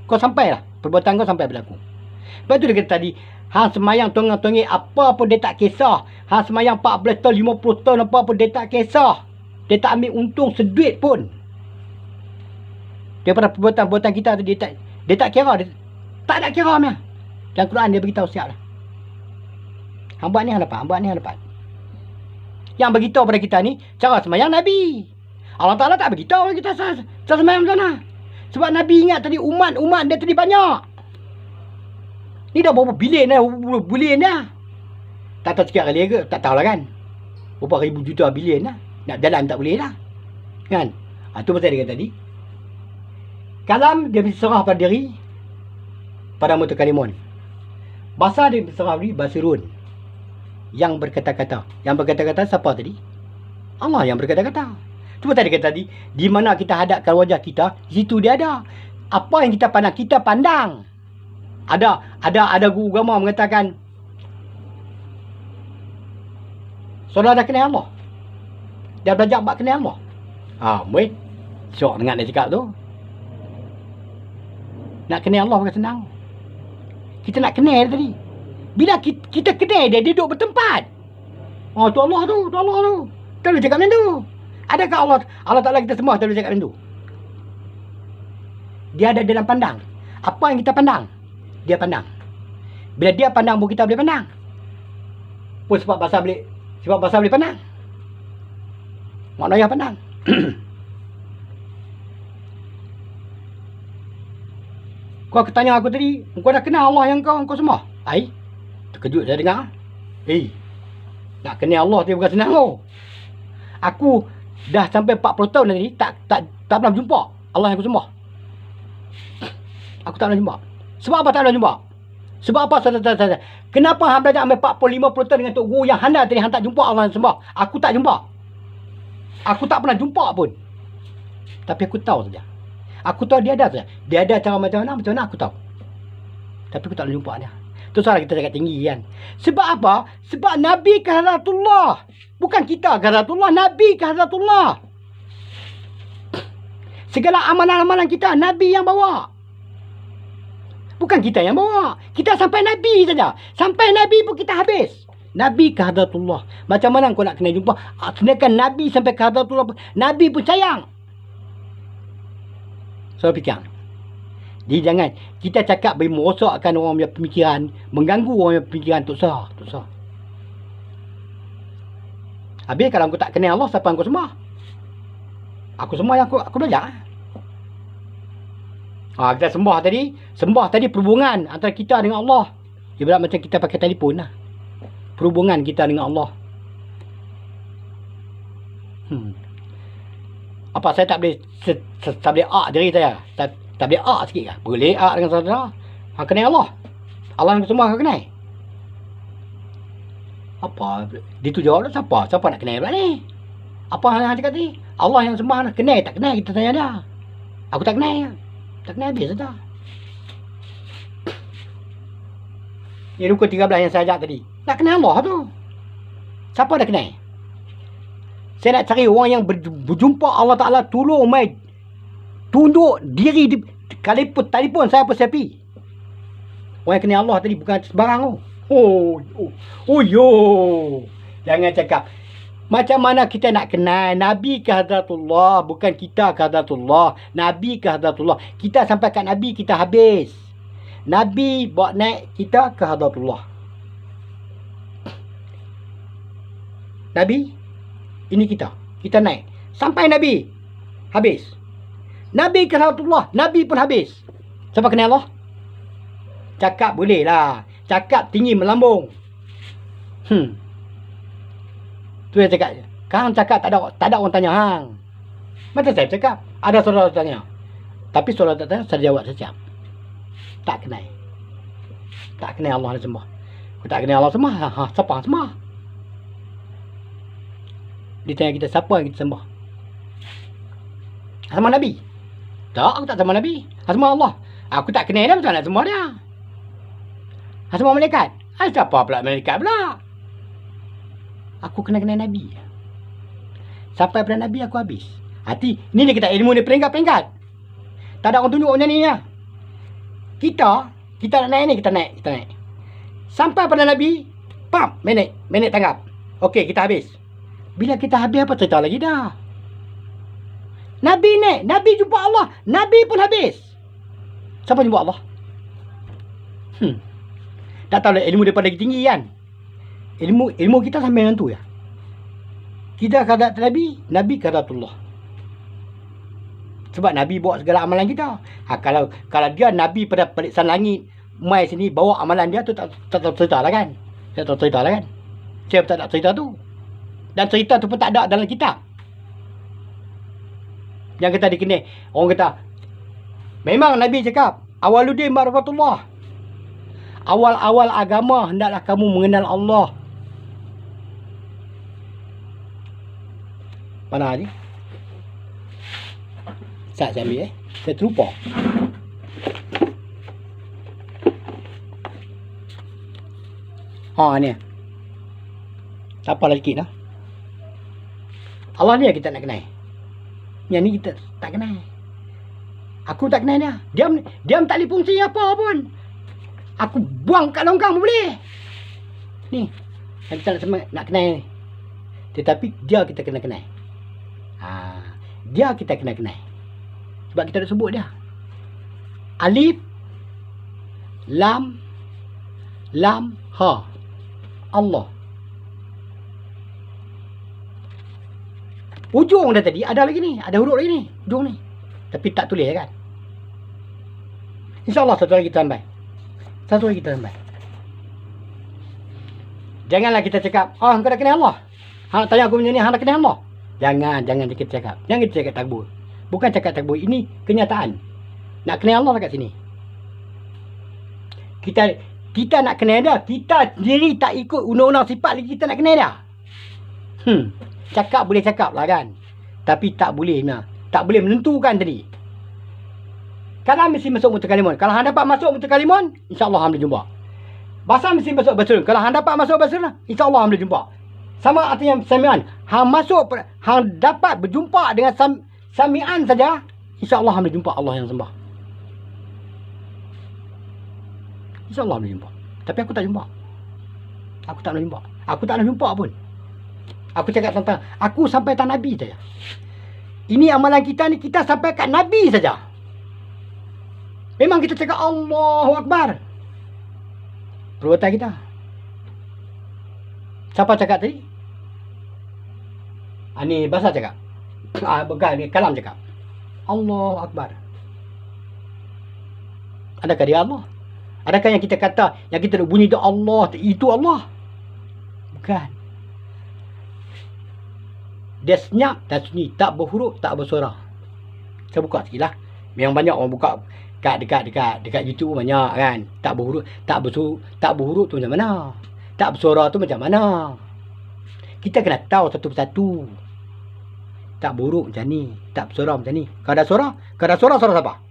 A: Kau sampai lah. Perbuatan kau sampai pada aku. Lepas tu dia kata tadi, hang semayang tongeng-tongeng apa pun dia tak kisah. Hang semayang 14 tahun, 50 tahun apa pun dia tak kisah. Dia tak ambil untung seduit pun. Daripada perbuatan-perbuatan kita tu, dia tak kira. Dia tak ada kira punya. Dalam Quran dia beritahu siap lah. Hang buat ni hang dapat, hang buat ni hang dapat. Yang beritahu pada kita ni, cara semayang Nabi. Allah Ta'ala tak beritahu kita cara semayang macam mana. Sebab Nabi ingat tadi umat dia tadi banyak. Ni dah berapa bilion dah, bilion dah. Tak tahu sikit kali ke, tak tahulah kan. Berapa ribu juta bilion dah. Nak jalan tak boleh dah. Kan? Itu pasal dia kata tadi. Kalam dia mesti serah pada diri, pada mutakalimun. Bahasa dia mesti serah diri, basirun. Yang berkata-kata. Yang berkata-kata siapa tadi? Allah yang berkata-kata. Cuma tadi kata tadi, di mana kita hadapkan wajah kita, di situ dia ada. Apa yang kita pandang, Ada guru agama mengatakan, saudara dah kenal Allah. Dia belajar bab kenal Allah. Boleh. Syok dengar dia cakap tu. Nak kenal Allah bukan senang. Kita nak kenal dia tadi. Bila kita kenal dia duduk bertempat. Tu Allah tu. Tak boleh cakap macam tu. Adakah Allah Ta'ala kita semua tak boleh cakap macam tu? Dia ada dalam pandang. Apa yang kita pandang, dia pandang. Bila dia pandang pun kita boleh pandang. Pun sebab bahasa boleh pandang. Maknanya pandang. Kau tanya aku tadi, kau dah kenal Allah yang kau sembah? Terkejut saya dengar. Nak kenal Allah tu bukan senang tau. Aku dah sampai 40 tahun tadi tak pernah jumpa Allah yang aku sembah. Aku tak pernah jumpa. Sebab apa tak pernah jumpa? Sebab apa? Kenapa hang belajar sampai 40-50 tahun dengan tok guru yang handal tadi hang tak jumpa Allah yang sembah? Aku tak jumpa. Aku tak pernah jumpa pun. Tapi aku tahu saja. Aku tahu dia ada saja. Dia ada cara macam mana aku tahu. Tapi aku tak pernah jumpa dia. Tu salah kita cakap tinggi kan. Sebab apa? Sebab Nabi ke Hadratullah. Bukan kita ke Hadratullah, Nabi ke Hadratullah. Segala amalan-amalan kita Nabi yang bawa. Bukan kita yang bawa. Kita sampai Nabi saja. Sampai Nabi pun kita habis. Nabi ke Hadratullah. Macam mana kau nak kena jumpa? Sedangkan Nabi sampai ke Hadratullah, Nabi pun sayang. So fikir. Jadi jangan kita cakap bagi merosakkan orang punya pemikiran, mengganggu orang punya pemikiran, tak sah, tak sah. Habis kalau aku tak kenal Allah, siapa aku sembah? Aku sembah yang aku belajar. Kita sembah tadi perhubungan antara kita dengan Allah. Ibarat macam kita pakai telefon lah. Perhubungan kita dengan Allah. Apa saya tak boleh diri saya? Tak boleh sikit lah. Boleh dengan saudara. Hang kenal Allah. Allah yang semua hang kenal. Apa? Dia tu jawab lah, siapa nak kenal pula ni? Apa hang cakap tadi? Allah yang semua nak kenal, tak kenal kita tanya dia. Aku tak kenal. Tak kenal habis saja. Ini rukun 13 yang saya ajak tadi. Nak kenal Allah tu. Siapa dah kenal? Saya nak cari orang yang berjumpa Allah Ta'ala, tolong mai tunduk diri di kalipun telefon saya apa siapi. Orang yang kenal Allah tadi bukan sembarang tu. Yo. Jangan cakap macam mana kita nak kenal Nabi ke Hadratullah, bukan kita ke Hadratullah. Nabi ke Hadratullah. Kita sampai kat Nabi kita habis. Nabi bawa naik kita ke Hadratullah. Nabi, ini kita naik sampai Nabi habis. Nabi ke Hadratullah, Nabi pun habis. Siapa kenal Allah? Cakap boleh lah. Cakap tinggi melambung. Tu yang cakap. Kang cakap tak ada orang tanya hang. Macam saya cakap, ada saudara tanya. Tapi saudara tak tanya, saya jawab sejam. Tak kenal. Tak kenal Allah sembah. Kalau tak kenal Allah sembah, siapa sembah? Dia tanya kita, siapa yang kita sembah? Sama Nabi? Tak, aku tak sama Nabi. Sama Allah. Aku tak kenal dia, macam nak sembah dia? Sama malaikat? Siapa pula malaikat pula? Aku kena Nabi. Sampai pada Nabi aku habis. Hati, ni dia kata ilmu ni peringkat-peringkat. Tak ada orang tunjuk macam ni ya. Kita nak naik ni, kita naik. Sampai pada Nabi, pam, minit tanggap. Okey, kita habis. Bila kita habis, apa cerita lagi dah? Nabi naik, Nabi jumpa Allah, Nabi pun habis. Siapa jumpa Allah? Tak tahu lah ilmu daripada lagi tinggi kan. Ilmu kita sampai dengan tu ya. Kita kata Nabi, Nabi kadatullah. Sebab Nabi bawa segala amalan kita. Kalau dia Nabi pada periksaan langit, mai sini bawa amalan dia tu tak cerita lah kan. Saya tak cerita lah kan. Saya tak nak cerita tu. Dan cerita tu pun tak ada dalam kitab. Yang kita dikenal, orang kata memang Nabi cakap awaluddin ma'rifatullah. Awal-awal agama hendaklah kamu mengenal Allah. Mana ni? Saya ambil saya terlupa. Ni. Tak apalah sikit dah. Allah ni yang kita nak kenal. Yang ni kita tak kenal. Aku tak kenal dia. Diam tak boleh fungsi apa pun. Aku buang kat longkang pun boleh. Ni. Yang kita nak kenal ni. Tetapi dia kita kena kenal. Dia kita kena kenal. Sebab kita dah sebut dia. Alif. Lam. Ha. Allah. Ujung dah tadi ada lagi ni, ada huruf lagi ni, ujung ni. Tapi tak tulis kan. InsyaAllah satu lagi kita tambah. Janganlah kita cakap, oh kau dah kenal Allah. Hang tanya aku macam ni, hang dah kenal Allah. Jangan kita cakap. Jangan kita cakap takbur. Bukan cakap takbur, ini kenyataan. Nak kenal Allah dekat sini. Kita nak kenal dia, kita sendiri tak ikut undang-undang sifat lagi kita nak kenal dia. Cakap boleh cakap lah kan. Tapi tak boleh menentukan tadi. Kalau mesti masuk Mutakalimun. Kalau hang dapat masuk Mutakalimun, insya-Allah hang boleh jumpa. Bahasa mesti masuk Basrun. Kalau hang dapat masuk Basrun, insya-Allah hang boleh jumpa. Sama artinya samian. Hang dapat berjumpa dengan samian saja, insya-Allah hang boleh jumpa Allah yang sembah. InsyaAllah boleh jumpa. Tapi aku tak jumpa. Aku tak nak jumpa. Aku tak nak jumpa pun. Aku cakap tentang aku sampai tak Nabi saja. Ini amalan kita ni, kita sampai kat Nabi saja. Memang kita cakap Allahu Akbar. Perbuatan kita. Siapa cakap tadi? Ini bahasa cakap. Bukan, ni kalam cakap. Allahu Akbar. Adakah dia Allah? Adakah yang kita kata, yang kita nak bunyi itu Allah, itu Allah? Bukan. Dia senyap dan sunyi, tak berhuruf, tak bersuara. Saya buka sikit lah. Memang banyak orang buka dekat YouTube banyak kan. Tak berhuruf, tak berhuruf tu macam mana? Tak bersuara tu macam mana? Kita kena tahu satu persatu. Tak berhuruf macam ni, tak bersuara macam ni. Kalau ada suara, suara siapa?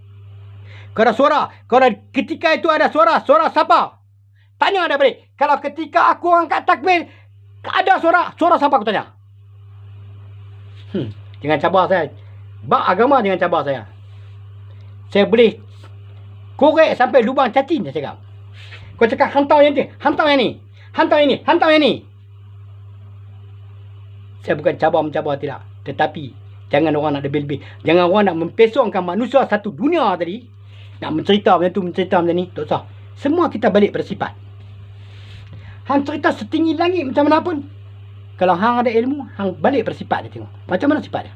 A: Kalau ketika itu ada suara siapa? Tanya ada balik. Kalau ketika aku angkat takbir, ada suara siapa aku tanya? Jangan cabar saya. Bab agama jangan cabar saya. Saya boleh korek sampai lubang cacing saya cakap. Kau cakap hantar yang ni, hantar yang ni. Hantar yang ni, hantar yang ni. Saya bukan mencabar tidak. Tetapi jangan orang nak lebih-lebih. Jangan orang nak mempesongkan manusia satu dunia tadi. Nak mencerita macam tu, mencerita macam ni. Tak usah. Semua kita balik pada sifat. Hang cerita setinggi langit macam mana pun, kalau hang ada ilmu, hang balik pada sifat dia tengok. Macam mana sifat dia?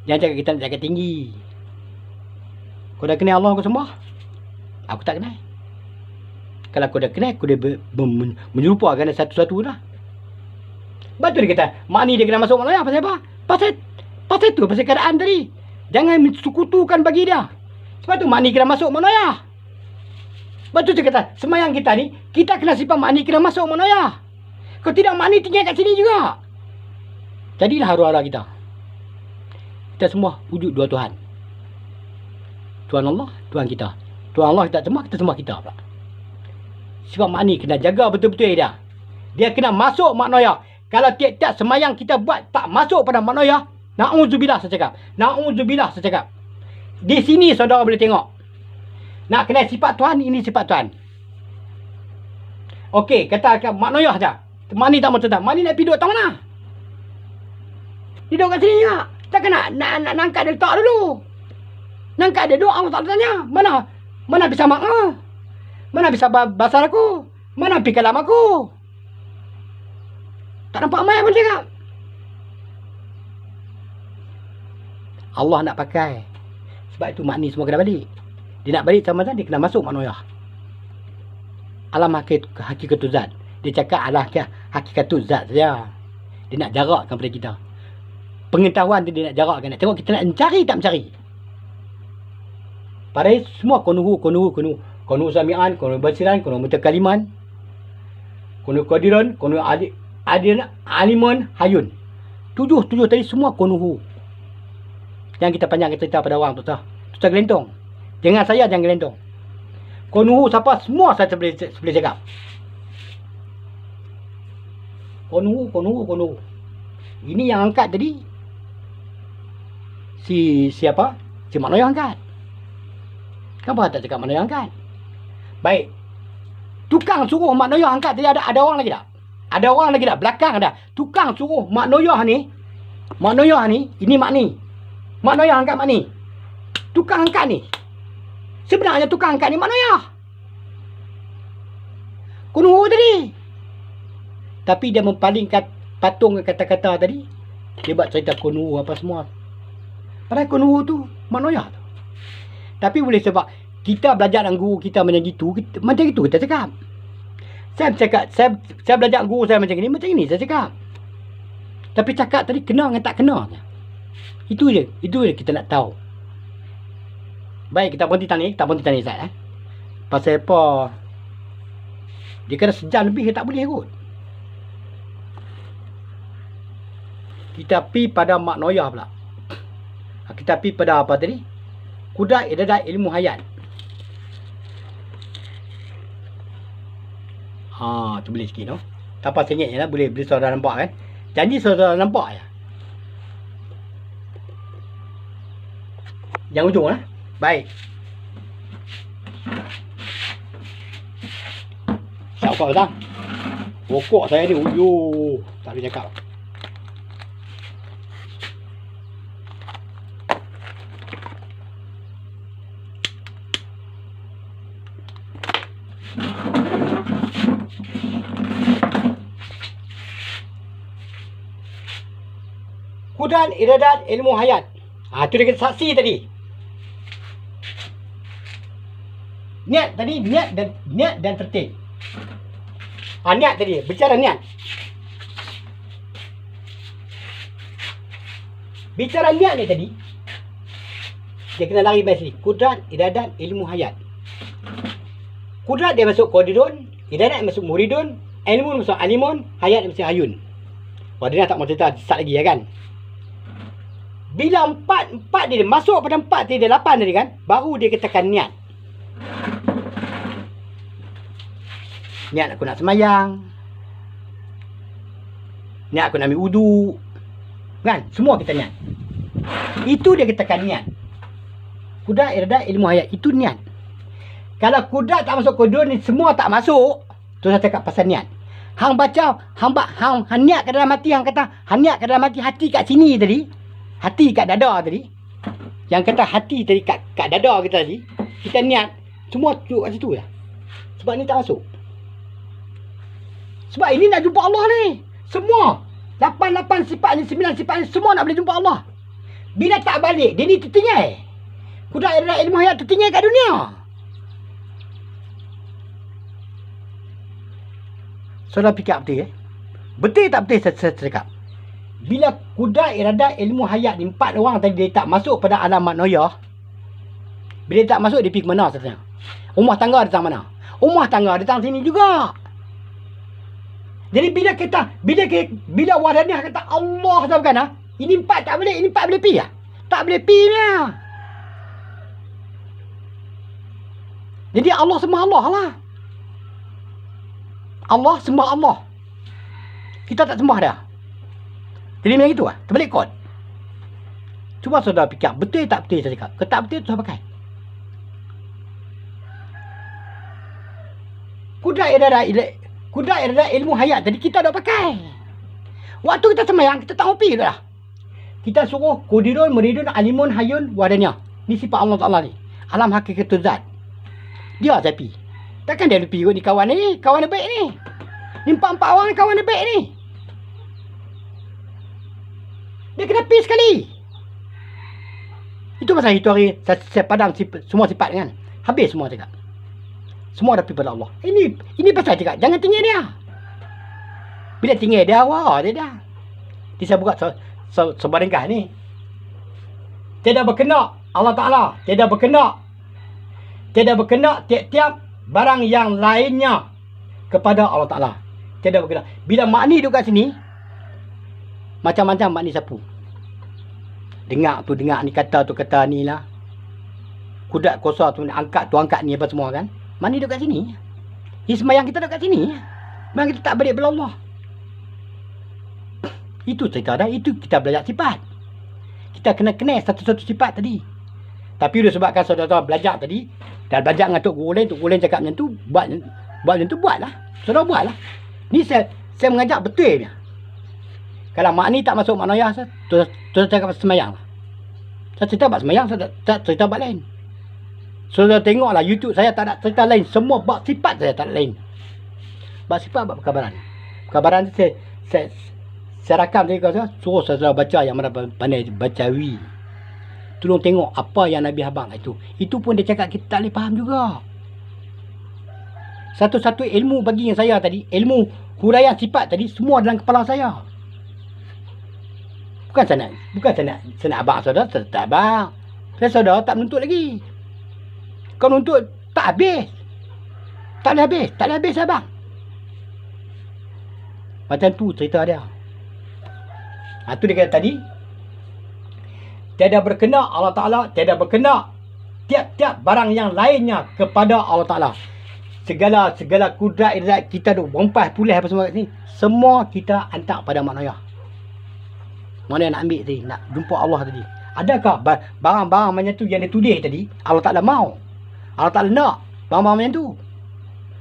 A: Jangan cakap kita nak cakap tinggi. Kau dah kenal Allah kau sembah? Aku tak kenal. Kalau kau dah kenal, kau dah menyerupa dengan satu-satu dah. Betul dia kata, mak ni dia kena masuk mana ya? Pasal apa? Pasal tu, pasal keadaan tadi. Jangan mensukutukan bagi dia. Sebab tu mak ni kena masuk mana ya? Betul dia kata, semayang kita ni, kita kena sifat mak ni kena masuk mana ya? Kalau tidak, mak ni tinggal kat sini juga. Jadilah arwah-arwah kita. Kita semua wujud dua Tuhan. Tuhan Allah, Tuhan kita. Tuhan Allah kita sembah kita pula. Sebab mak ni kena jaga betul-betul dia. Dia kena masuk maknaya. Kalau tiap-tiap semayang kita buat tak masuk pada maknaya, na'udzubillah saya cakap. Na'udzubillah saya cakap. Di sini saudara boleh tengok. Nak kenal sifat Tuhan, ini sifat Tuhan. Okey, kata maknaya saja. Mak ni tak mahu tetap. Mak ni nak pergi duduk tak mana? Dia duduk kat sini juga. Takkan nak angkat dia letak dulu. Nak angkat dia duduk, Allah tak tanya. Mana bisa makna? Mana bisa bahasa aku? Mana pergi kalam aku? Tak nampak mai pun cakap. Allah nak pakai. Sebab itu mak ni semua kena balik. Dia nak balik sama dia kena masuk maknaya. Alam hakikatul zat. Dia cakap alah hakikatul zat saja. Dia nak jarakkan pada kita. Pengetahuan dia nak jarakkan. Nak tengok kita nak mencari tak mencari. Padahal semua kunuhu. Kunuhu sami'an, kunuhu basiran, kunuhu mutakaliman, kunuhu qadiran, kunuhu alimun, hayun. Tujuh tadi semua kunuhu. Yang kita panjang cerita pada orang tu sah. Tu tak gelentong. Jangan saya jangan gelentong. Kunuhu siapa semua saya boleh cakap. Kunuhu. Ini yang angkat tadi. Siapa? Si makna yang angkat. Kenapa tak cakap makna yang angkat? Baik. Tukang suruh makna yang angkat tadi ada orang lagi tak? Ada orang lagi tak? Belakang ada. Tukang suruh makna yang ni. Makna yang ni, ini mak ni. Makna yang angkat mak ni. Tukang angkat ni. Sebenarnya tukang angkat ni makna yang. Kunuhu tadi. Tapi dia mempalingkan patung kata-kata tadi. Dia buat cerita kunuhu apa semua. Padahal kunuhu tu makna yang tu. Tapi boleh sebab kita belajar dengan guru kita macam gitu kita cakap. Saya belajar guru saya macam ini saya cakap. Tapi cakap tadi kena dengan tak kena. Itu je kita nak tahu. Baik, kita berhenti tanya Ustaz. Pasal apa? Dia kena sejam lebih, dia tak boleh kot. Kita pi pada Mak Noyah pula. Kita pi pada apa tadi? Kudrat Iradat Ilmu Hayat. Tu boleh sikit no. Tanpa sengit je lah. Boleh saudara nampak kan. Janji saudara nampak je. Yang ujung lah. Baik. Siapa tak? Pokok saya ni. Tak boleh cakap. Kudrat Iradat Ilmu Hayat. Tu dia kata saksi tadi. Niat dan tertib. Niat tadi, bicara niat. Bicara niat ni tadi, dia kena lari dari sini. Kudrat Iradat Ilmu Hayat. Kudrat dia masuk kodirun, iradat masuk muridun, ilmu masuk alimun, hayat masuk hayun. Dia tak mau cerita start lagi ya kan. Bila empat dia masuk pada 4 tadi, dia 8 tadi kan, baru dia katakan niat. Niat aku nak semayang. Niat aku nak ambil wudu. Kan? Semua kita niat. Itu dia katakan niat. Kudrat Iradat Ilmu Hayat. Itu niat. Kalau kudrat tak masuk kodoh ni, semua tak masuk. Tu saya cakap pasal niat. Hang baca, hang niat ke dalam hati. Hang kata, hang niat ke dalam hati. Hati kat sini tadi. Hati kat dada tadi. Yang kata hati tadi kat dada kita tadi. Kita niat. Semua duduk kat situ lah. Sebab ni tak masuk. Sebab ini nak jumpa Allah ni. Semua 8 sifat ni, 9 sifat ni, semua nak boleh jumpa Allah. Bila tak balik, dia ni tertinggal. Kudrat Iradat Ilmu Hayat tertinggal kat dunia. Saudara fikir betul Betul tak betul saya cakap? Bila Kudrat Iradat Ilmu Hayat ni, 4 orang tadi dia tak masuk pada alam Mak Noyah. Bila dia tak masuk, dia pergi ke mana sebenarnya? Rumah tangga datang mana? Rumah tangga datang sini juga. Jadi bila Wahdaniyah kata Allah kan, ini 4 tak boleh, ini 4 boleh pergi lah. Tak boleh pergi dia. Jadi Allah sembah Allah lah. Allah sembah Allah. Kita tak sembah dia. Jadi macam itu lah. Terbalik kod. Cuba saudara fikir. Betul tak betul saya cakap? Kalau tak betul, saya pakai. Kudrat Iradat Ilmu Hayat tadi kita dah pakai. Waktu kita sembahyang, kita tak hobi dah. Kita suruh kodirun, muridun, alimun, hayun, Wahdaniyah. Ni sifat Allah Ta'ala ni. Alam hakikatul zat. Dia tapi. Takkan dia lupa ni kawan ni. Kawan dia baik ni. Ni 4 orang ni kawan dia baik ni. Dia kena pergi sekali. Itu pasal itu hari saya padam semua sifat kan. Habis semua cakap. Semua dah pergi pada Allah. Ini pasal cakap. Jangan tinggal dia. Bila tinggal dia, wah dia dah. Dia saya buat sebaringkah ni. Tidak berkena Allah Ta'ala. Tidak berkena tiap-tiap barang yang lainnya kepada Allah Ta'ala. Tidak berkena. Bila makni duduk kat sini, macam-macam makni sapu. Dengar ni kata tu kata ni lah. Kudrat kosa tu angkat ni apa semua kan. Makni duduk kat sini. Sembahyang kita duduk kat sini. Memang kita tak balik pada Allah. Itu cerita dah. Itu kita belajar sifat. Kita kena satu-satu sifat tadi. Tapi sudah sebabkan saudara belajar tadi, dan belajar dengan Tok Guru lain cakap macam tu, buat macam tu, buatlah. Saudara buatlah. Ni saya mengajak betul dia. Kalau makni tak masuk Mak Noyah, saya cakap pasal semayang. Saya cerita pasal semayang, saya tak cerita pasal lain. Saudara tengoklah YouTube saya tak ada cerita lain. Semua bab sifat saya tak ada lain. Bab sifat, bab perkabaran. Perkabaran tu saya rakam tadi kau suruh saudara baca yang mana pandai baca wi. Tolong tengok apa yang Nabi habang itu. Itu pun dia cakap kita tak boleh faham juga. Satu-satu ilmu bagi saya tadi, ilmu huraian sifat tadi, semua dalam kepala saya. Bukan saya nak abang saudara, tak abang. Saya saudara tak menuntut lagi. Kau menuntut, tak habis. Tak boleh habis abang. Macam tu cerita dia. Tu dia kata tadi, tiada berkenak Allah Ta'ala, tiada berkenak tiap-tiap barang yang lainnya kepada Allah Ta'ala. Segala kudrat irat kita tu rompas pulih apa semua kat sini, semua kita hantar pada maknanya. Mana yang nak ambil tadi, nak jumpa Allah tadi. Adakah barang-barang macam tu yang dia tulis tadi Allah Ta'ala mau? Allah Ta'ala nak barang-barang macam tu?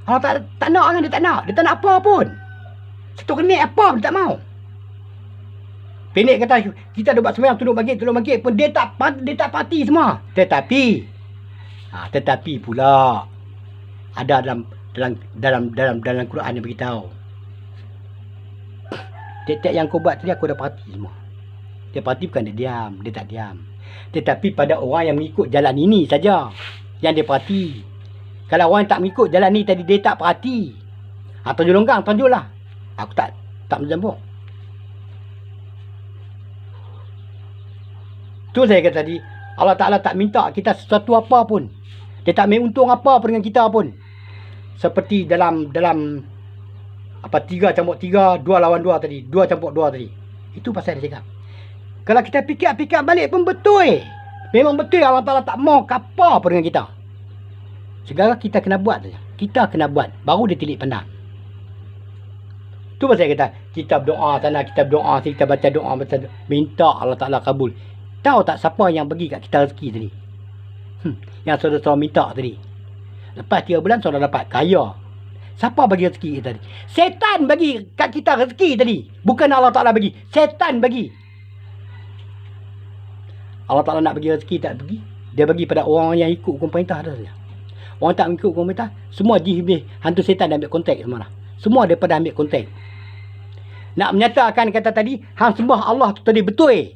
A: Allah Ta'ala tak nak kan, dia tak nak. Dia tak nak apa pun. Satu kenik apa pun dia tak mau. Pendek kata kita ada buat sembahyang tolong bagi pun dia tak pati semua. Tetapi pula ada dalam Quran yang beritahu. Tiap-tiap yang kau buat tadi aku dah pati semua. Dia pati bukan dia diam, dia tak diam. Tetapi pada orang yang mengikut jalan ini saja yang dia pati. Kalau orang yang tak mengikut jalan ni tadi dia tak perhati. Tunjuk longgang, tunjuklah. Aku tak mencampur. Tu saya kata tadi, Allah Ta'ala tak minta kita sesuatu apa pun. Dia tak ambil untung apa pun dengan kita pun. Seperti dalam 3 campur 3, 2 lawan 2 tadi. 2 campur 2 tadi. Itu pasal dia cakap. Kalau kita fikir balik pun betul. Memang betul Allah Ta'ala tak mau apa pun dengan kita. Segala kita kena buat saja. Kita kena buat. Baru dia tilik pandang. Tu pasal saya kata, kita berdoa sana, kita berdoa sini, kita baca doa, minta Allah Ta'ala kabul. Tahu tak siapa yang bagi kat kita rezeki tadi? Yang saudara-saudara minta tadi. Lepas 3 bulan saudara dapat kaya. Siapa bagi rezeki kita tadi? Setan bagi kat kita rezeki tadi. Bukan Allah Ta'ala bagi. Setan bagi. Allah Ta'ala nak bagi rezeki tak bagi. Dia bagi pada orang yang ikut hukum perintah dah saja. Orang tak ikut hukum perintah, semua jihbih hantu setan dah ambil kontak semua dah. Semua daripada ambil kontak. Nak menyatakan kata tadi, hang sembah Allah tu tadi betul.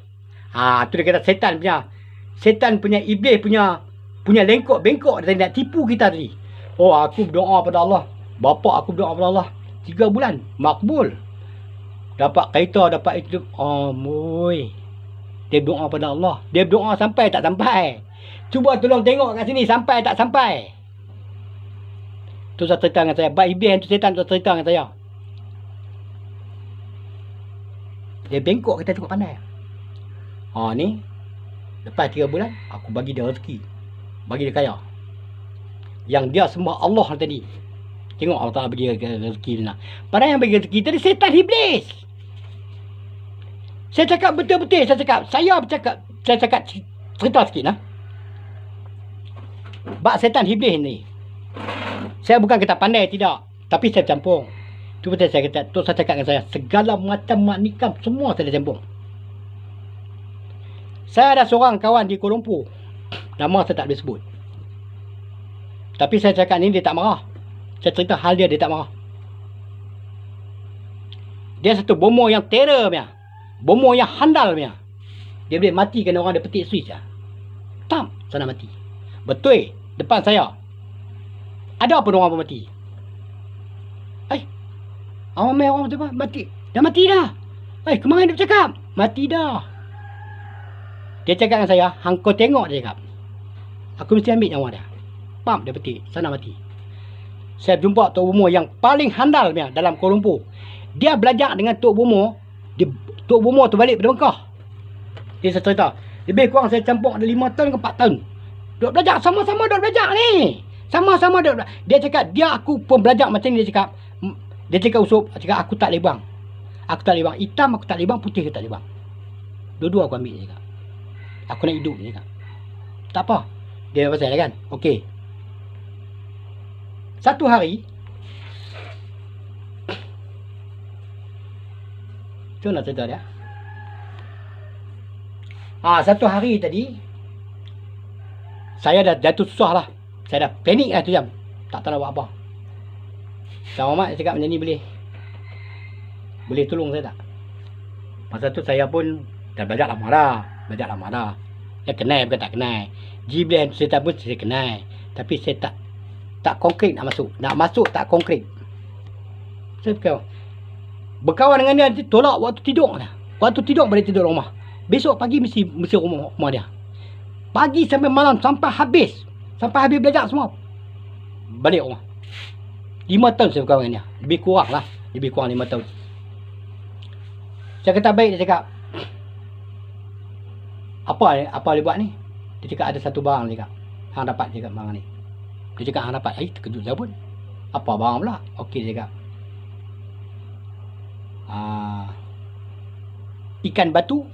A: Tu dia kata setan punya iblis punya lengkok-bengkok dia nak tipu kita tadi. Aku berdoa pada Allah. Bapa aku berdoa pada Allah 3 bulan makbul. Dapat kereta, dapat itu. Moy. Dia berdoa pada Allah. Dia berdoa sampai tak sampai. Cuba tolong tengok kat sini sampai tak sampai. Tu saya cerita dengan saya. Bab iblis tu setan tu cerita dengan saya. Dia bengkok kita cukup pandai. Ni lepas 3 bulan aku bagi dia rezeki. Bagi dia kaya. Yang dia sembah Allah tadi. Tengok Allah Ta'ala bagi rezeki dia. Padahal yang bagi rezeki tadi setan iblis. Saya cakap betul-betul. Saya cakap cerita sikit lah. Bak setan iblis ni. Saya bukan kata pandai tidak. Tapi saya campur. Tu betul saya kata. Tu saya cakap dengan saya. Segala macam maknikam semua saya dah campur. Saya ada seorang kawan di Kuala Lumpur. Nama saya tak boleh sebut. Tapi saya cakap ni dia tak marah. Saya cerita hal dia tak marah. Dia satu bomoh yang terror punya. Bomoh yang handal punya. Dia boleh mati kerana orang dia petik switch lah. Tam, sana mati. Betul, depan saya. Ada apa orang pun mati. Orang tu apa? Mati. Dah mati dah. Kemarin dia bercakap. Mati dah. Dia cakap dengan saya, hang kau tengok dia cakap. Aku mesti ambil nyawa dia. Pam, dia petik. Sana mati. Saya jumpa Tok Bomoh yang paling handal punya dalam Kuala Lumpur. Dia belajar dengan Tok Bomoh. Tok Bomoh tu balik pada Mekah. Dia cerita. Lebih kurang saya campur ada 5 tahun ke 4 tahun. Duk belajar. Sama-sama duk belajar ni. Sama-sama duk belajar. Dia cakap, aku pun belajar macam ni. Dia cakap usup. Dia cakap, aku tak lebang. Aku tak lebang. Hitam aku tak lebang. Putih aku tak lebang. Dua-dua aku ambil. Dia cakap. Aku nak hidup. Dia cakap. Tak apa. Dia pasal kan. Okey. Satu hari. Tu nak cerita dia. Satu hari tadi. Saya dah jatuh susah lah. Saya dah panik lah tu jam. Tak tahu nak buat apa. Kang Ahmad cakap macam ni boleh tolong saya tak? Masa tu saya pun dah belajar lama dah. Saya kenal bukan tak kenal. G-Blend setan pun saya kenal. Tapi saya tak konkret nak masuk. Nak masuk tak konkret. Saya berkawan dengan dia, tolak waktu tidur lah. Waktu tidur balik tidur rumah. Besok pagi mesti rumah dia. Pagi sampai malam sampai habis. Sampai habis belajar semua. Balik rumah. 5 tahun saya berkawan dengan dia. Lebih kurang lah. Lebih kurang 5 tahun. Saya kata baik, dia cakap. Apa dia buat ni? Dia cakap ada satu barang dia cakap. Hang dapat dia cakap barang ni. Dia cakap hang dapat. Terkejut saya pun. Apa barang pula? Okey dia cakap. Ikan batu.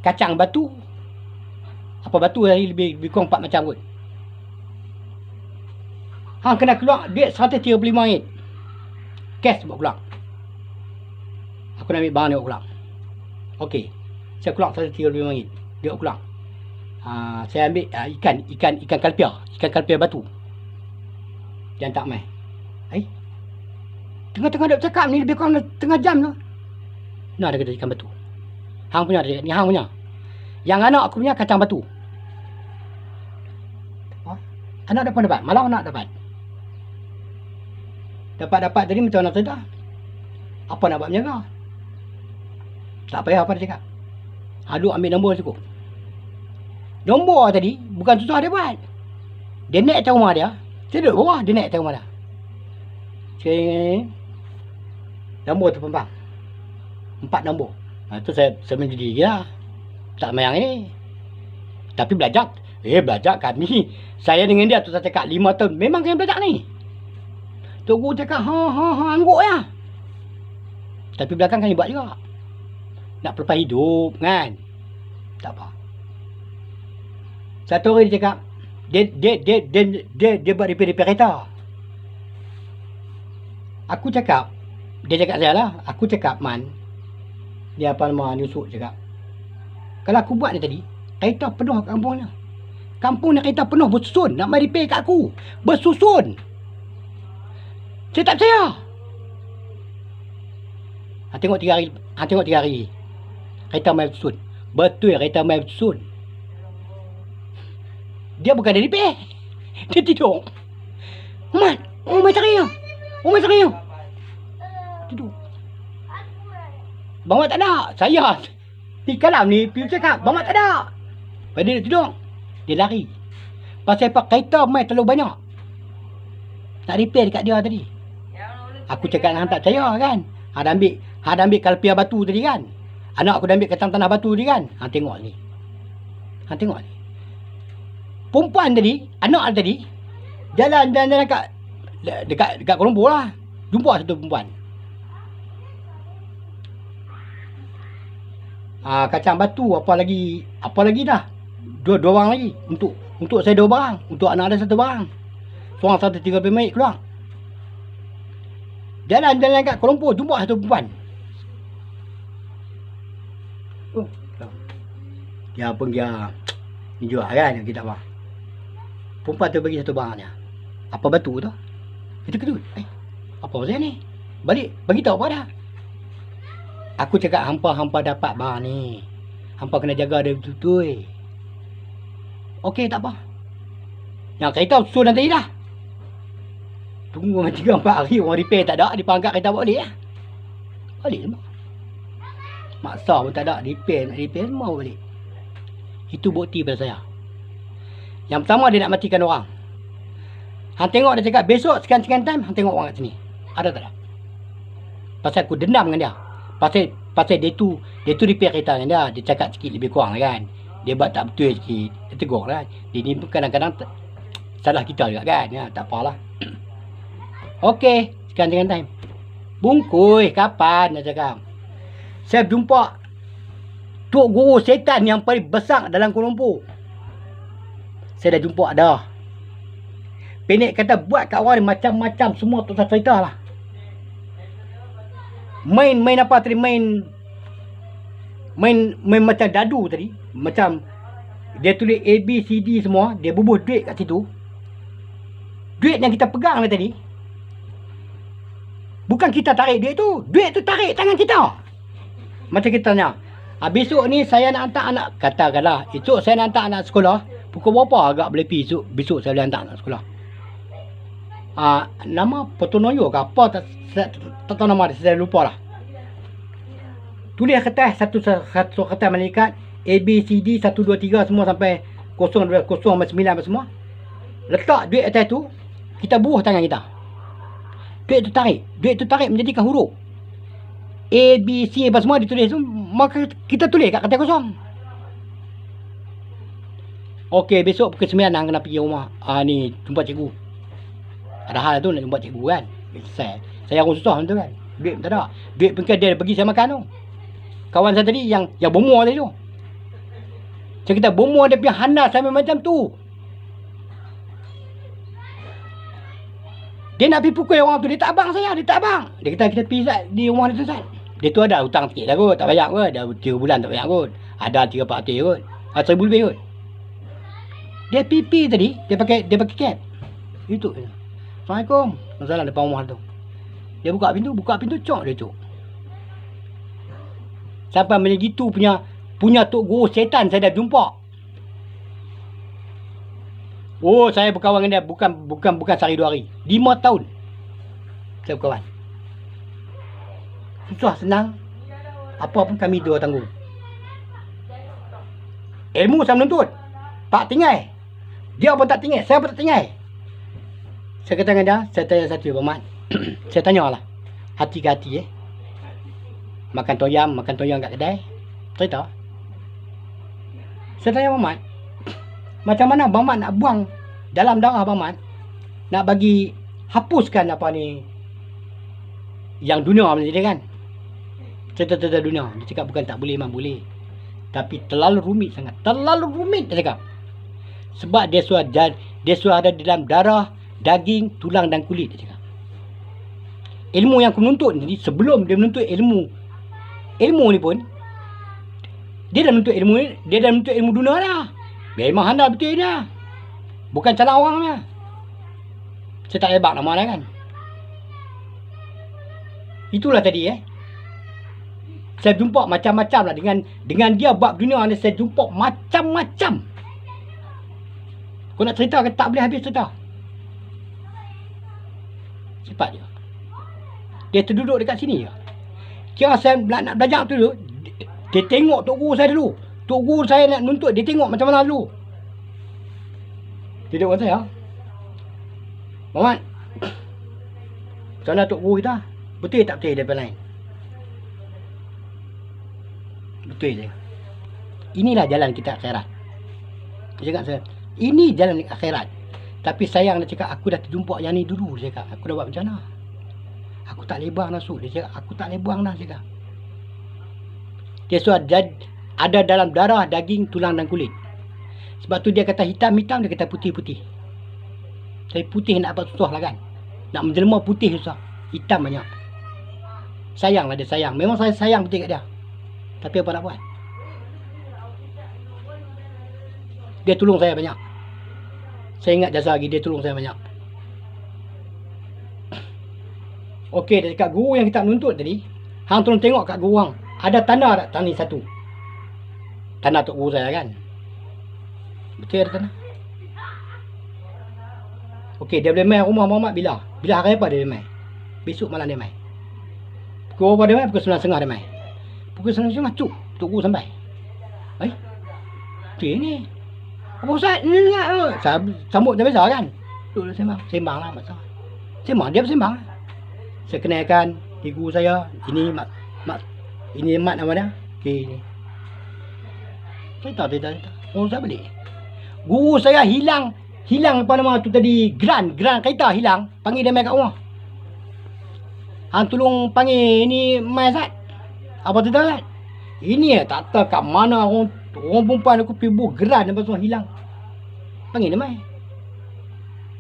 A: Kacang batu. Apa batu tadi lebih kurang 4 macam kot. Hang kena keluar duit RM135. Cash buat keluar. Aku nak ambil barang dia buat keluar. Okey. Saya keluar RM135. Dia buat keluar. Saya ambil ikan kalpia. Ikan kalpia batu. Jangan tak main. Tengah-tengah dia bercakap ni lebih kurang tengah jam tu. Nah, dia kata ikan batu. Hang punya dia, ni hang punya. Yang anak aku punya kacang batu. Anak dapat. Malam anak dapat. Dapat tadi macam nak sedar. Apa nak buat menjaga? Tak payah apa dia cakap. Aduk ambil nombor cukup. Nombor tadi bukan susah dia buat. Dia naik atas rumah dia. Saya duduk bawah, dia naik atas rumah dia. Nombor tu pembang. 4 nombor. Tu saya menjadi lah. Tak mayang ini. Tapi belajar. Belajar kami. Saya dengan dia tu saya cakap 5 tahun. Memang kami belajar ni. Tok Guru cakap, angguk ya. Tapi belakang kami buat juga. Nak pelepas hidup kan. Tak apa. Satu hari dia cakap, dia buat repair kereta. Aku cakap, dia cakap saya lah. Aku cakap, Man. Dia apa nama Yusuf cakap. Kalau aku buat ni tadi, kereta penuh kat kampung ni. Kampung ni kereta penuh bersusun. Nak main repair kat aku. Bersusun. Saya tak percaya. Tengok 3 hari. Tengok 3 hari. Kereta main bersusun. Betul kereta main bersusun. Dia bukan dari repair. Dia tidur. Man, main cari ya. Main cari ya. Tidur. Bang Mat tak ada. Saya di kalam ni pergi cakap, Bang Mat tak ada. Pada dia tidur. Dia lari. Pasal apa kereta main terlalu banyak. Nak repair dekat dia tadi. Aku cakap hang tak percaya kan. Hang ambil kalpia batu tadi kan. Anak aku dah ambil kacang tanah batu tadi kan. Hang tengok ni. Perempuan tadi, anak tadi jalan kat dekat Kuala Lumpur lah. Jumpa satu perempuan. Kacang batu apa lagi dah. Dua barang lagi untuk saya 2 barang, untuk anak ada 1 barang. Seorang RM135 keluar. Jalan kat Kuala Lumpur jumpa satu perempuan. Dia pun dia ni jual kan kita apa. Perempuan tu bagi 1 barang dia. Apa batu tu? Kita kedut. Apa pasal ni? Balik bagi tahu apa dah. Aku cakap hampa dapat barang ni. Hampa kena jaga dia betul-betul. Okey tak apa. Yang kereta susun nanti dah. Tunggu dengan 3-4 hari orang repair tak ada. Dia angkat kereta balik lah. Balik semua. Maksa pun tak ada. Repair semua balik. Itu bukti pada saya. Yang pertama dia nak matikan orang. Hang tengok dia cakap besok sekian-sekian time. Hang tengok orang kat sini. Ada tak ada? Pasal aku dendam dengan dia. Pasal dia tu repair kereta dengan dia. Dia cakap sikit lebih kurang kan. Dia buat tak betul sikit. Dia tegur lah. Dia ni pun kadang-kadang salah kita juga kan. Ya, tak apalah. Okey. Sekian-sekian time. Bungkus. Kapan dia cakap. Saya jumpa Tok Guru setan yang paling besar dalam Kuala Lumpur. Saya dah jumpa dah. Pendek kata buat kat orang ni macam-macam semua tu saya cerita lah. Main apa tadi? Main macam dadu tadi. Macam dia tulis A, B, C, D semua. Dia bubuh duit kat situ. Duit yang kita pegang lah tadi. Bukan kita tarik duit tu. Duit tu tarik tangan kita. Macam kita tanya. Besok ni saya nak hantar anak, katakanlah esok saya nak hantar anak sekolah, pukul berapa agak boleh pergi besok saya boleh hantar anak sekolah. Nama Potonoyo ke apa, tak tahu nama dia, saya lupa lah. Tulis kertas satu kertas malaikat ABCD 1 2 3 semua sampai 0 2 0 sampai 9 apa semua. Letak duit atas tu, kita buruh tangan kita. Duit tu tarik menjadikan huruf A, B, C apa semua ditulis tu, maka kita tulis kat kertas kosong. Okey, besok pukul 9 hang kena pergi rumah. Ni jumpa cikgu. Ada hal tu nak jumpa cikgu kan. Saya orang susah tu kan. Duit tak ada. Duit pun dia pergi saya makan tu. Kawan saya tadi yang bomoh tadi tu. Saya kata bomoh dia punya handal sampai macam tu. Dia nak pergi pukul orang tu. Dia tak abang saya. Dia kata kita pergi di rumah dia tu Zat. Dia tu ada hutang sikit lah kot. Tak banyak kot. Dah 3 bulan tak banyak kot. Ada 3-4 kot. 1,000 lebih kot. Dia pipi tadi. Dia pakai cap. Itu. Assalamualaikum. Masalah depan rumah tu. Dia buka pintu cok dia cok. Sampai macam gitu punya tok guru setan saya dah jumpa. Oh, saya berkawan dengan dia bukan sehari 2 hari. 5 tahun. Saya berkawan. Susah senang. Apa pun kami dua tanggung. Ilmu saya menuntut. Tak tinggal. Dia pun tak tinggal. Saya pun tak tinggal. Saya kata dengan dia, saya tanya satu, Abang Mat. Saya tanya lah. Hati ke hati makan toyam kat kedai. Cerita. Saya tanya Abang Mat, macam mana Abang Mat nak buang dalam darah Abang Mat, nak bagi hapuskan apa ni yang dunia macam ni kan. Cerita-cerita dunia. Dia cakap bukan tak boleh, memang boleh. Tapi terlalu rumit sangat. Terlalu rumit dia cakap. Sebab dia sudah ada dalam darah, daging, tulang dan kulit dia cakap. Ilmu yang aku menuntut ni, sebelum dia menuntut ilmu ni pun, dia dah menuntut ilmu dunia dah. Memang handal betul dia. Bukan calang orang dia. Saya tak hebat nama dia kan. Itulah tadi saya jumpa macam-macam lah dengan dia bab dunia ni. Saya jumpa macam-macam. Kau nak cerita ke tak boleh habis cerita. Cepat dia. Dia terduduk dekat sini je. Kira saya nak belajar tu dulu. Dia tengok tok guru saya dulu. Tok guru saya nak nuntut, dia tengok macam mana dulu. Dia tengok saya. Muhammad, macam mana tok guru kita? Betul tak betul daripada lain? Betul je. Inilah jalan kita akhirat. Dia cakap saya, ini jalan akhirat. Tapi sayang dia cakap, aku dah terjumpa yang ni dulu. Dia cakap, aku dah buat macam mana? Aku tak lebar nafsu. Dia cakap, aku tak lebar dah. Dia cakap, dia sudah ada dalam darah, daging, tulang dan kulit. Sebab tu dia kata hitam-hitam, dia kata putih-putih. Saya putih nak dapat susah lah kan. Nak menjelma putih susah. Hitam banyak. Sayang lah dia, sayang. Memang saya sayang betul kat dia. Tapi apa nak buat? Dia tolong saya banyak. Saya ingat jasa lagi, dia tolong saya banyak. Okey, dia cakap guru yang kita menuntut tadi, hang tolong tengok kat guru hang. Ada tanda tak tani satu? Tanda tok guru saya kan? Betul ada tanda? Okey, dia boleh main rumah Muhammad bila? Bila hari apa dia boleh main? Besok malam dia main. Pukul berapa dia main? Pukul 9.30 dia main. Pukul 9.30 cuk, tok guru sampai. Okey ni. Apa Ustaz? Ni ingat sambut dia biasa kan? Duduk sembang lah masalah. Sembang, dia bersembang. Saya kenalkan guru saya. Ini Mat nama dia. Okey ni. Cerita. Oh saya balik. Guru saya hilang apa nama tu tadi, Gran kereta hilang. Panggil dia mai kat rumah. Hang tolong panggil ni Mai Zat. Apa tu Zat? Ini tak tahu kat mana orang perempuan aku pergi buh Gran apa semua hilang. Panggil dia mai.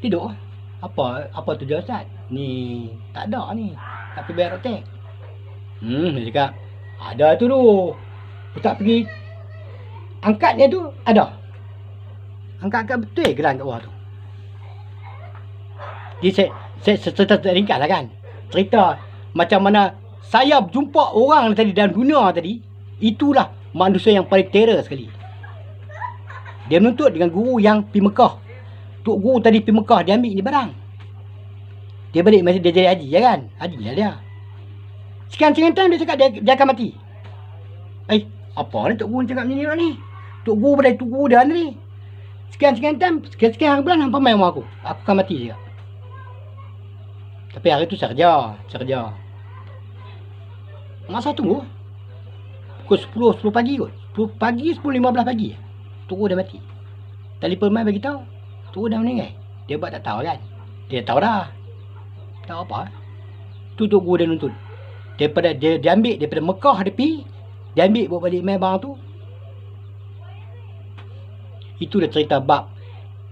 A: Tidur. Apa tu dia Ustaz? Ni tak ada ni. Tak pergi bayar rotek. Dia cakap ada tu tu. Tak pergi angkat dia tu ada. Angkat betul geran kat bawah tu. Jadi saya ringkas lah kan. Cerita macam mana saya jumpa orang tadi dalam dunia tadi. Itulah manusia yang paling terror sekali. Dia menuntut dengan guru yang pergi Mekah. Tok guru tadi pergi Mekah, dia ambil ni barang. Dia balik masih dia jadi haji, ya kan? Haji lah dia. Sekian-sekian time dia cakap dia akan mati. Apa ni tok guru cakap macam ni ni? Tok guru pada tok guru dah ni. Sekian-sekian time, sekian-sekian bulan hampa main rumah aku. Aku akan mati juga. Tapi hari tu saya kerja. Masa tunggu. Pukul 10 pagi kot. 10 pagi, 10.15 pagi. Tok guru dah mati. Telefon mai bagi tahu. Tok guru dah meninggal. Dia buat tak tahu kan? Dia tahu dah. Tahu apa? Tu tok guru dia nuntut. Daripada dia ambil daripada Mekah dia pergi, dia ambil bawa balik main barang tu. Itu dah cerita bab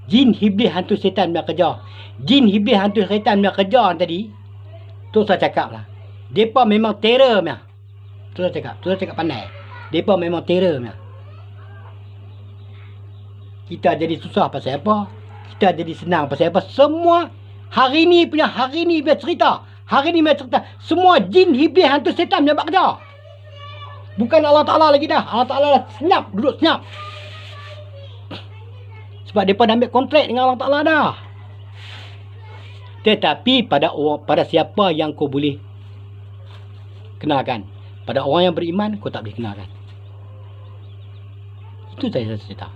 A: jin iblis hantu setan punya kerja. Jin iblis hantu setan punya kerja tadi. Tu saya cakap lah. Depa memang terror punya. Tu saya cakap pandai. Depa memang terror punya. Kita jadi susah pasal apa? Kita jadi senang pasal apa? Semua hari ni punya cerita. Hari ni punya cerita. Semua jin iblis hantu setan punya buat kerja. Bukan Allah Ta'ala lagi dah. Allah Ta'ala dah senyap. Duduk senyap. Sebab mereka dah ambil kontrak dengan Allah Ta'ala dah. Tetapi pada siapa yang kau boleh kenalkan. Pada orang yang beriman, kau tak boleh kenalkan. Itu saya cerita.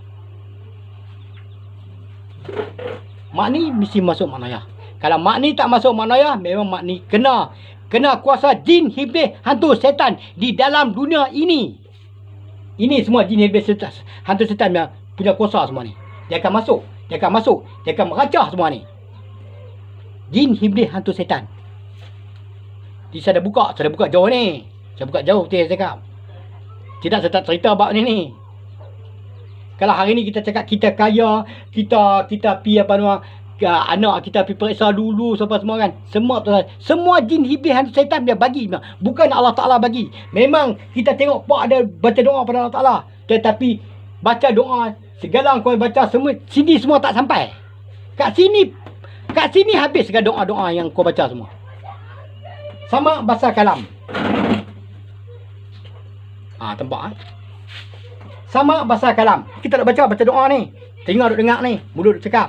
A: Mak ni mesti masuk maknaya. Kalau mak ni tak masuk maknaya, memang mak ni kena kuasa jin, iblis, hantu, setan di dalam dunia ini. Ini semua jin, iblis, setan, hantu, setan punya kuasa semua ni. Dia akan masuk. Dia akan meracah semua ni. Jin, iblis, hantu, setan. Jadi saya dah buka jauh ni. Saya buka jauh betul saya cakap. Tidak saya tak cerita bab ni. Kalau hari ni kita cakap kita kaya, kita pi apa nama, anak kita pi periksa dulu sampai semua kan. Semua jin, iblis, hantu, setan dia bagi. Bukan Allah Ta'ala bagi. Memang kita tengok pak ada baca doa pada Allah Ta'ala. Tetapi baca doa segala kau baca semua sini semua tak sampai. Kat sini habis segala doa-doa yang kau baca semua. Sama bahasa kalam. Tempat sama bahasa kalam. Kita nak baca doa ni. Telinga duk dengar ni, mulut duk cakap.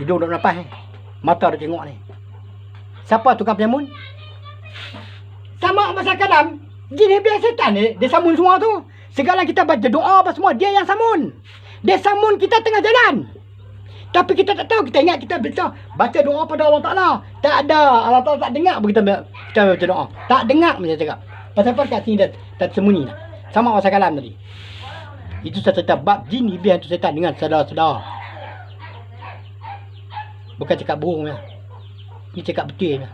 A: Hidung duk nafas ni. Mata duk tengok ni. Siapa tukang penyamun? Sama bahasa kalam. Jin, iblis, setan ni, dia samun semua tu. Segala kita baca doa apa semua, dia yang samun. Dia samun kita tengah jalan. Tapi kita tak tahu, kita ingat kita baca doa pada Allah Ta'ala. Tak ada, Allah Ta'ala tak dengar kita baca doa. Tak dengar macam cakap. Pasal apa kat sini dah tersembunyi dah. Sama bahasa kalam tadi. Itu saya cerita bab jin, iblis, hantu, setan dengan saudara-saudara. Bukan cakap bohong ya. Ini cakap betul ya.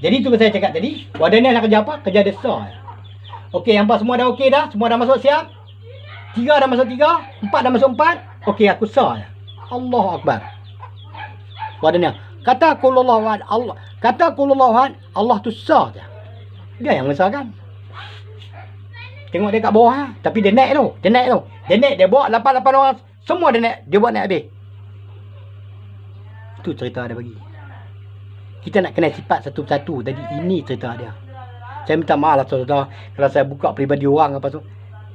A: Jadi tu saya cakap tadi, wadah ni nak kerja apa? Kerja desa. Okey, hampa semua dah okey dah? Semua dah masuk siap? 3 dah masuk 3, 4 dah masuk 4. Okey, aku sah. Allahu Akbar. Wadah ni. Kata qulullahu ahad, Allah tu sah je. Dia yang besarkan. Tengok dia kat bawah ha? Tapi dia naik tu. Dia bawa 8 orang. Semua dia naik. Dia buat naik habis. Itu cerita dia bagi. Kita nak kenal sifat satu persatu. Tadi ini cerita dia. Saya minta maaf lah saudara. Kalau saya buka peribadi orang apa tu.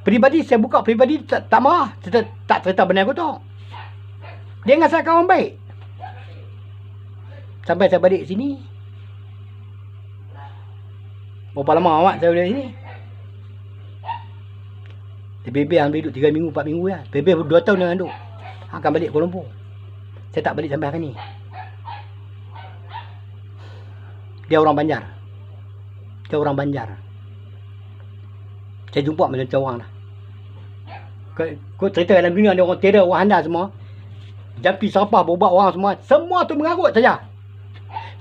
A: Saya buka peribadi tak marah. Saya tak cerita benar aku tu. Dia dengan saya kawan baik. Sampai saya balik sini. Berapa lama awak saya balik sini? Bebe ambil duduk 3 minggu, 4 minggu ya. Bebe 2 tahun dengan duduk. Akan balik Kuala Lumpur. Saya tak balik sampai hari ni. Dia orang Banjar. Saya jumpa macam orang dah. Kau cerita dalam dunia ada orang terror, orang handal semua. Jampi serapah, bobat orang semua. Semua tu mengarut saja.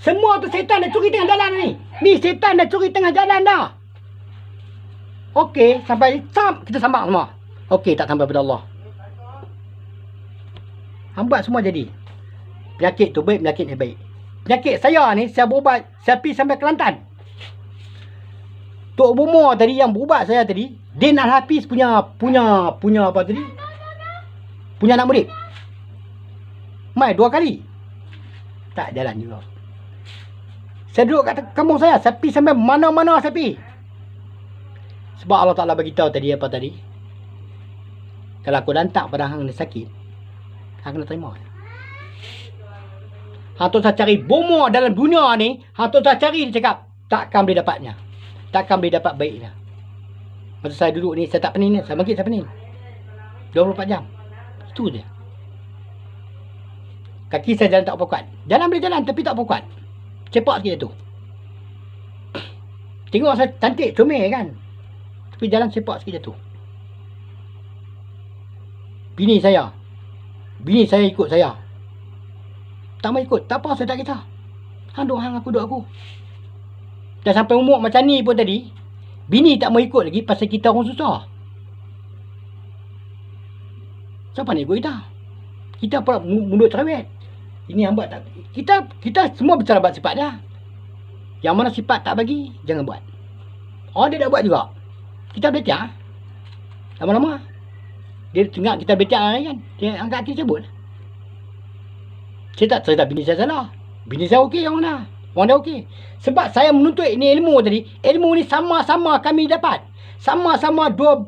A: Semua tu setan dah curi tengah jalan ni. Ni setan dah curi tengah jalan dah. Okey, sampai kita sambang semua. Okey, tak sampai pada Allah. Hambat semua jadi. Penyakit tu baik, penyakit ni baik. Penyakit saya ni, saya berubat, saya pergi sampai Kelantan. Tok Bomo tadi yang berubat saya tadi, dia nak habis punya apa tadi? Punya anak murid. Mai 2 kali. Tak jalan juga. Saya duduk kat kampung saya pergi sampai mana-mana saya pergi. Sebab Allah Ta'ala bagi tahu tadi apa tadi? Kalau aku lantak pada hang ni sakit, hang kena terima. Hang tu saya cari bomo dalam dunia ni, hang tu saya cari dia cakap, takkan boleh dapatnya. Takkan boleh dapat baiknya. Masa saya duduk ni, saya tak pening ni, saya bangkit saya pening. 24 jam. Itu dia. Kaki saya jalan tak apa kuat. Jalan boleh jalan tapi tak apa kuat. Cepat sikit tu. Tengok saya cantik, comel kan. Tapi jalan cepat sikit jatuh. Bini saya ikut saya. Tak mau ikut, tak apa, saya tak kisah. Hang duk hang, aku duk aku. Dah sampai umur macam ni pun tadi, bini tak mau ikut lagi pasal kita orang susah. Siapa nak ikut kita? Kita pula mundur cerewet. Ini hamba tak. Kita semua bicara bab sifat dia. Yang mana sifat tak bagi, jangan buat. Oh, dia dah buat juga. Kita belajar. Lama-lama dia tengok kita belajar kan. Dia angkat hati sebut. Saya tak cerita bini saya salah. Bini saya okey orang dah. Orang dah okey. Sebab saya menuntut ini ilmu tadi. Ilmu ni sama-sama kami dapat. Sama-sama dua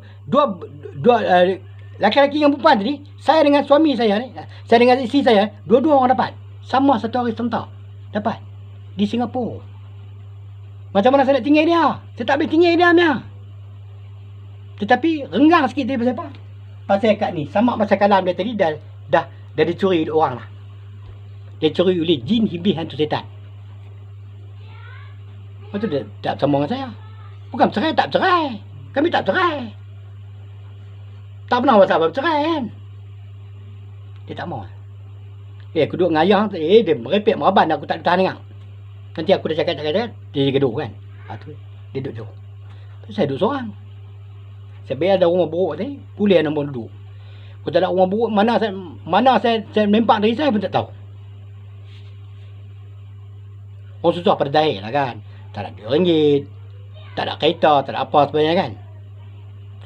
A: laki-laki yang perempuan tadi. Saya dengan suami saya ni. Saya dengan isteri saya. Dua-dua orang dapat. Sama satu hari serentak. Dapat. Di Singapura. Macam mana saya nak tinggal dia? Saya tak boleh tinggal dia punya. Tetapi renggang sikit tadi pasal apa? Pasal kat ni. Sama pasal kalam dia tadi dah dicuri oleh orang lah. Dia curi oleh jin, hibis, hantu setan. Lepas tu dia tak bersama dengan saya. Bukan bercerai, tak bercerai. Kami tak bercerai. Tak pernah masalah bercerai kan. Dia tak mau. Aku duduk dengan ayah. Dia merepek meraban. Aku tak tahan dengar. Nanti aku dah cakap. Dia gaduh kan. Tu, dia duduk jauh. Saya duduk seorang. Saya biar ada rumah buruk tadi. Pulih nombor duduk. Aku tak ada rumah buruk. Mana saya mempak dari saya pun tak tahu. Orang susah pada zahir lah kan. Tak ada RM2. Tak ada kereta. Tak ada apa sebenarnya kan.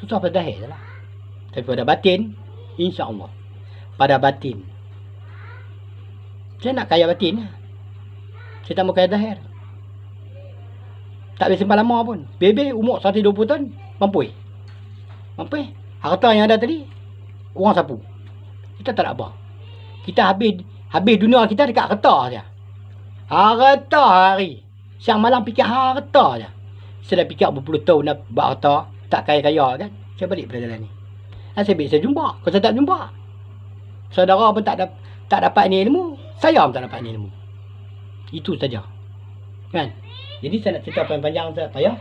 A: Susah pada zahir je lah. Tapi pada batin, insya-Allah. Pada batin. Saya nak kaya batin. Saya tak mau kaya zahir. Tak boleh simpan lama pun. Bebe umur 120 tahun, mampu. Harta yang ada tadi, orang sapu. Kita tak ada apa. Kita habis dunia kita dekat harta saja. Harta hari. Siang malam fikir harta je. Saya dah fikir berpuluh tahun dah buat harta. Tak kaya-kaya kan. Saya balik pada jalan ni. Saya jumpa. Kalau saya tak jumpa, saudara pun tak dapat ni ilmu. Saya pun tak dapat ni ilmu. Itu saja. Kan? Jadi saya nak cerita panjang saya payah.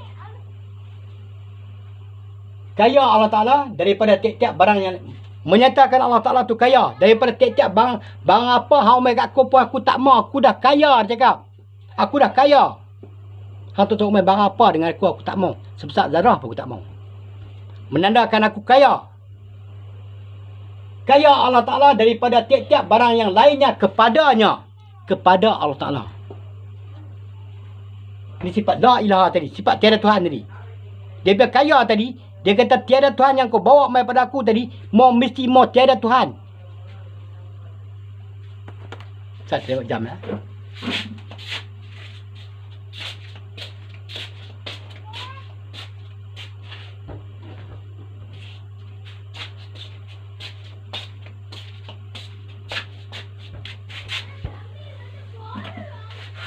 A: Kaya Allah Ta'ala daripada tiap-tiap barang yang menyatakan Allah Ta'ala tu kaya. Daripada tiap-tiap barang apa hang mai kat aku pun aku tak mau. Aku dah kaya, dia cakap. Aku dah kaya. Hang tu mai barang apa dengan aku tak mau. Sebesar zarah pun aku tak mau. Menandakan aku kaya. Kaya Allah Ta'ala daripada tiap-tiap barang yang lainnya kepadanya. Kepada Allah Ta'ala. Ini sifat la ilaha tadi. Sifat tiada Tuhan tadi. Dia biar kaya tadi. Dia kata tiada Tuhan yang kau bawa mai pada aku tadi. Mesti tiada Tuhan. Saya tengok jam lah.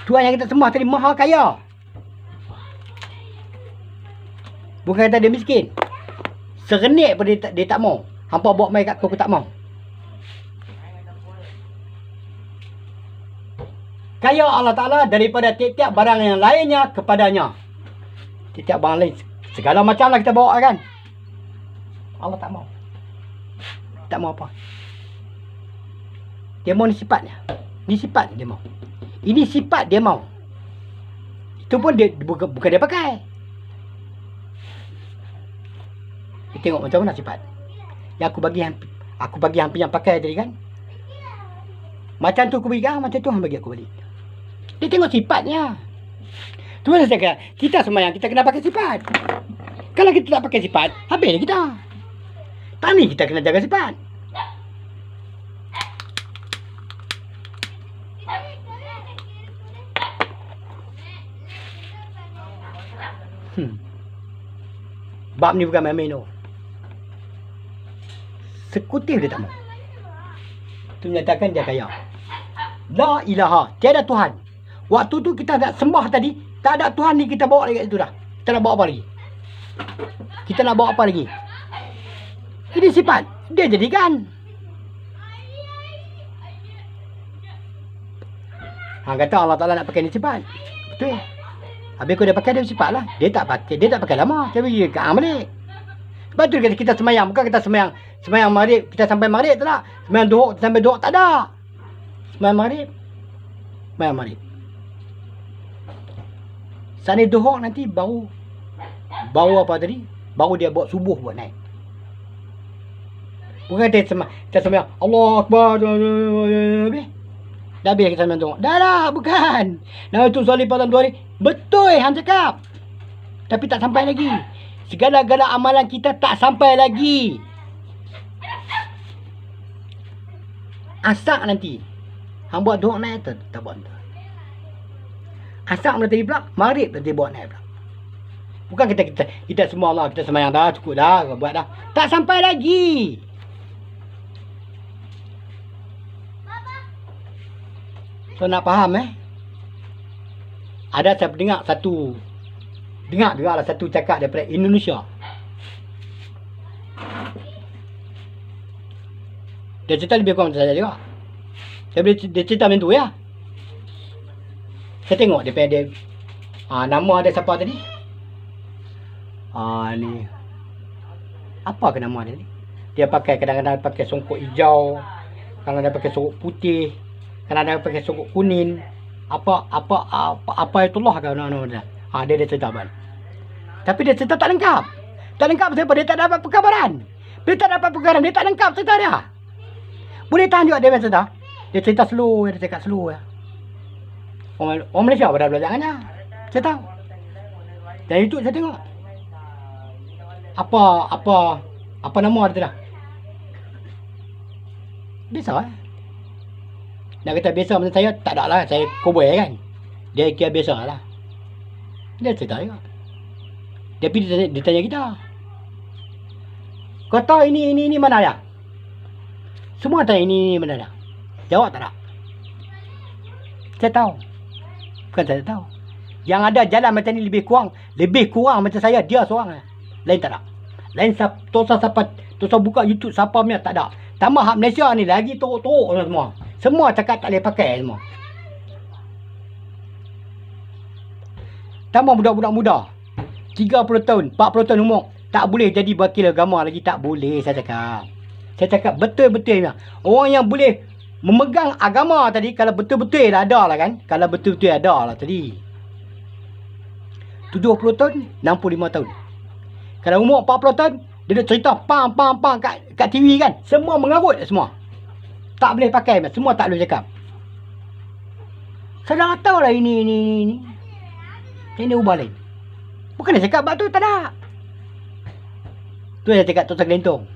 A: Tuhan yang kita sembah tadi maha kaya. Bukan kata dia miskin. Serenit pun dia tak mau. Hampa bawa mai kat aku tak mau. Kaya Allah Ta'ala daripada tiap-tiap barang yang lainnya kepadanya. Tiap-tiap barang lain. Segala macam lah kita bawa kan. Allah tak mau. Tak mau apa. Dia mau ni sifatnya. Ni sifat dia mau. Ini sifat dia mau. Itu pun dia bukan dia pakai. Kita tengok macam mana sifat. Yang aku bagi hampir yang pakai tadi kan. Macam tu aku bagi macam tu hang bagi aku balik. Dia tengok sifatnya. Tu saya cakap, kita semayang kita kena pakai sifat. Kalau kita tak pakai sifat, habis kita. Tani kita kena jaga sifat. Bab ni bukan main-main tu. Sekutif dia tak mau. Itu menyatakan dia kaya. La ilaha, tiada Tuhan. Waktu tu kita nak sembah tadi, tak ada Tuhan ni kita bawa lagi kat situ dah. Kita nak bawa apa lagi? Kita nak bawa apa lagi? Ini sifat dia jadikan. Kata Allah Ta'ala nak pakai ni sifat. Betul. Habis kau dia pakai dia sifat lah. Dia tak pakai lama. Dia pergi ke balik. Sebab tu kita semayang. Bukan kita semayang maghrib, kita sampai maghrib tak nak. Semayang duhur, sampai duhur tak ada. Semayang maghrib. Saat ni duhur nanti baru apa tadi? Baru dia buat subuh buat naik. Bukan kita semayang Allah Akbar. Habis. Dah habis kita semayang duhur. Dah bukan. Nama tu solih pada 2 hari. Betul hang cakap. Tapi tak sampai lagi. Segala-gala amalan kita tak sampai lagi. Asak nanti. Hang buat duhur naik tak buat tu. Asak nanti pula, maghrib nanti buat naik pula. Bukan kita semua Allah, kita semayang dah, cukup dah, buat dah. Tak sampai lagi. So nak faham ada saya dengar satu cakap daripada Indonesia. Dia cerita lebih kurang macam saya juga. Dia cerita macam tu ya. Saya tengok dia nama ada siapa tadi? Ni. Apa ke nama dia ni? Dia pakai kadang-kadang pakai songkok hijau, kadang-kadang pakai songkok putih, kadang-kadang pakai songkok kuning. Apa itulah kan nama dia. Dia cerita bal. Tapi dia cerita tak lengkap. Tak lengkap sebab dia tak dapat perkabaran. Dia tak dapat perkabaran, dia tak lengkap cerita dia. Boleh tahan juga dia cerita. Dia cerita slow, dia cakap slow ya. Orang Malaysia pada belajar kan ya. Saya tahu. Dan itu saya tengok. Apa nama dia dah? Biasa Nak kata biasa macam saya, tak ada lah. Saya cowboy kan. Dia kira biasa lah. Dia cerita juga. Dia tanya kita. Kau tahu ini mana ya? Semua tanya ini mana dah? Jawab tak nak? Saya tahu. Bukan saya tahu. Yang ada jalan macam ni lebih kurang macam saya, dia seorang. Lain tak ada. Lain tosa buka YouTube siapa punya tak ada. Tambah hak Malaysia ni lagi teruk-teruk semua. Semua cakap tak boleh pakai semua. Tambah budak-budak muda 30 tahun, 40 tahun umur, tak boleh jadi wakil agama lagi, tak boleh saya cakap. Saya cakap betul-betul. Orang yang boleh memegang agama tadi, kalau betul-betul ada lah kan. Kalau betul-betul ada lah tadi 70 tahun, 65 tahun. Kalau umur 40 tahun, dia dah cerita pam kat TV kan. Semua mengarut semua. Tak boleh pakai, semua tak boleh cakap. Saya dah tahu lah ini. Ini ubah lain. Bukan dia cakap bab tu, tak ada. Tu saya cakap Tok Gelentung.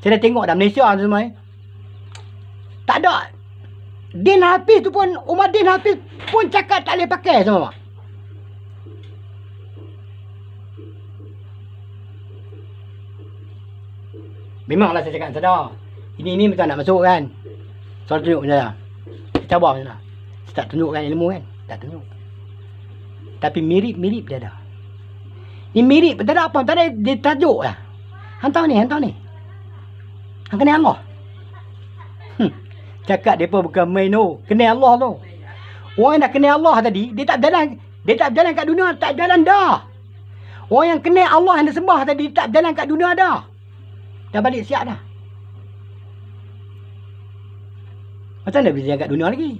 A: Saya dah tengok dah Malaysia semua tak ada. Din Hafiz tu pun, Umar Din Hafiz pun cakap tak boleh pakai semua. Memanglah saya cakap sedar. Ini macam nak masuk kan. Soal tunjuk macam mana. Kita buat macam mana. Saya tak tunjukkan ilmu kan. Tak tunjuk. Tapi mirip dia ada. Ni mirip, tak ada apa. Tak ada dia tajuk lah. Hang tahu ni. Hang kenal Allah. Cakap dia pun bukan main tu. Kenal Allah tu. Orang yang nak kenal Allah tadi, dia tak jalan kat dunia, tak jalan dah. Orang yang kenal Allah yang dia sembah tadi, tak jalan kat dunia dah. Dah balik siap dah. Macam mana bisa jalan kat dunia lagi?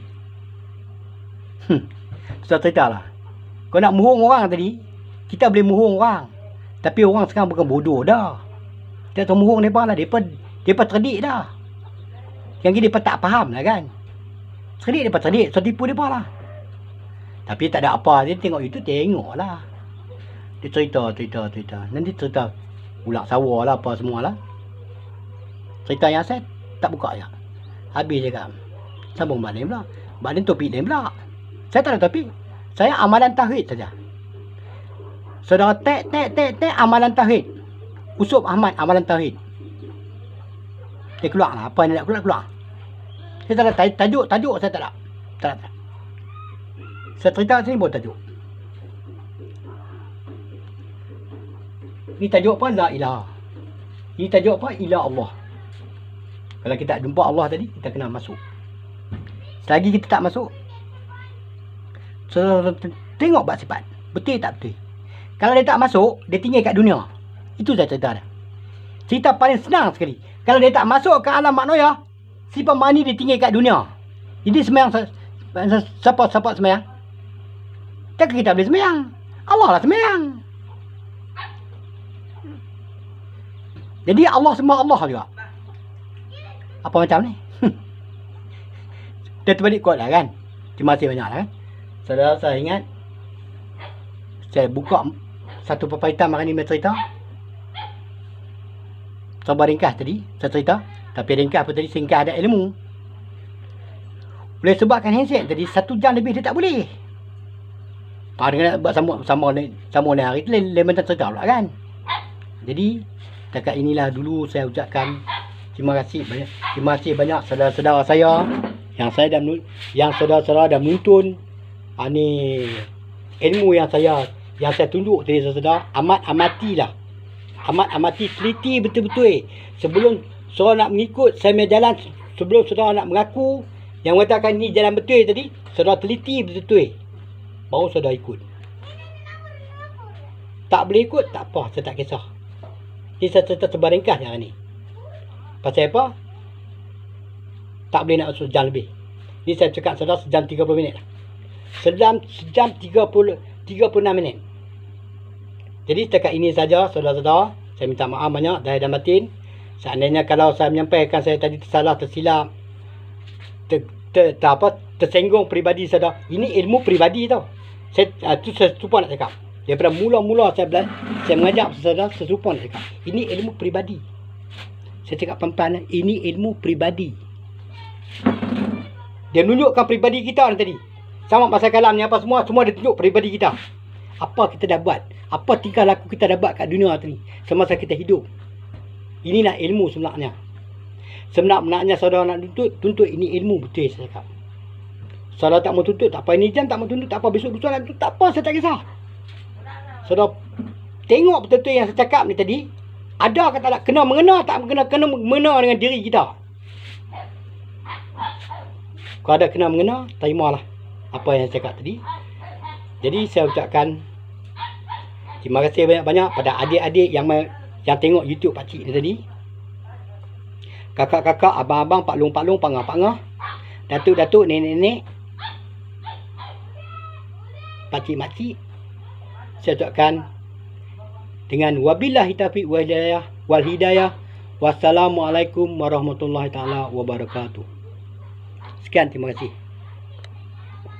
A: Susah cerita lah. Kau nak muhung orang tadi, kita boleh muhung orang. Tapi orang sekarang bukan bodoh dah. Kita tahu muhung mereka lah. Mereka cerdik dah. Yang ni mereka tak faham lah kan. Cerdik mereka cerdik. So tipu mereka lah. Tapi tak ada apa. Dia tengok YouTube, tengok lah. Dia cerita. Nanti cerita ulak sawah lah apa semua lah. Cerita yang saya tak buka je. Habis je kan. Sambung balik pula. Balik topik lain pula. Saya tak ada topik. Saya amalan tauhid saja. Saudara tek amalan tauhid. Usop Ahmad amalan tauhid. Dia keluar lah. Apa yang nak keluar. Saya tak ada tajuk saya tak ada. Tak ada. Saya cerita sini buat tajuk. Ini tajuk apa? La ilaha. Ini tajuk apa? Ila Allah. Kalau kita jumpa Allah tadi, kita kena masuk. Selagi kita tak masuk, so, tengok bab sifat. Betul tak betul? Kalau dia tak masuk, dia tinggal kat dunia. Itu saya cerita dah. Cerita paling senang sekali. Kalau dia tak masuk ke alam maknoya, sifat mani dia tinggal kat dunia. Jadi semayang, siapa semayang? Takkan kita boleh semayang. Allah lah semayang. Jadi Allah semua Allah juga. Apa macam ni? Dia terbalik kuat lah kan. Terima kasih banyak lah kan. Saudara saya ingat, saya buka satu papaitan makan ni cerita. Sabar ringkas tadi saya cerita. Tapi ringkas apa tadi, singkat ada ilmu. Boleh sebabkan handset tadi 1 jam lebih dia tak boleh. Dengan buat sama hari tu lain macam cerita pula kan. Jadi dekat inilah dulu saya ucapkan terima kasih banyak saudara-saudara saya yang saudara-saudara dah menuntun ni ilmu yang saya tunjuk tadi saudara. Amati teliti betul-betul. Sebelum saudara nak mengikut saya punya jalan, sebelum saudara nak mengaku yang mengatakan ni jalan betul tadi, saudara teliti betul-betul baru saudara ikut. Tak boleh ikut, tak apa, saya tak kisah. Ini saya cerita sebar ringkas yang ni. Pasal apa? Tak boleh nak sejam lebih. Ni saya cakap saudara sejam 30 minit lah. Sejam 36 minit. Jadi setakat ini saja saudara-saudara. Saya minta maaf banyak zahir dan batin. Seandainya kalau saya menyampaikan saya tadi tersalah, tersilap, tersenggung peribadi saudara. Ini ilmu peribadi tau. Saya serupa nak cakap. Daripada mula-mula saya mengajak saudara, serupa nak cakap. Ini ilmu peribadi. Saya cakap pelan-pelan, ini ilmu peribadi. Dia menunjukkan peribadi kita ni tadi. Sama masa kalam ni apa semua dia tunjuk peribadi kita. Apa kita dah buat, apa tingkah laku kita dah buat kat dunia ni semasa kita hidup. Inilah ilmu sebenarnya. Sebenarnya saudara nak tuntut ini ilmu betul saya cakap. Saudara tak mau tuntut, tak apa, ini jam tak mau tuntut, tak apa, besok nak tuntut, tak apa, saya tak kisah. Saudara tengok betul-betul yang saya cakap ni tadi. Ada kata tak kena mengena, tak kena mengena dengan diri kita. Kalau ada kena mengena, terimalah apa yang saya cakap tadi. Jadi saya ucapkan terima kasih banyak-banyak pada adik-adik yang tengok YouTube pakcik ni tadi. Kakak-kakak, abang-abang, pak-long, pangah-pangah, datuk-datuk, nenek-nenek, pakcik-makcik. Saya ucapkan dengan wabillahi taufiq wal hidayah. Wassalamualaikum warahmatullahi taala wabarakatuh. Sekian, terima kasih.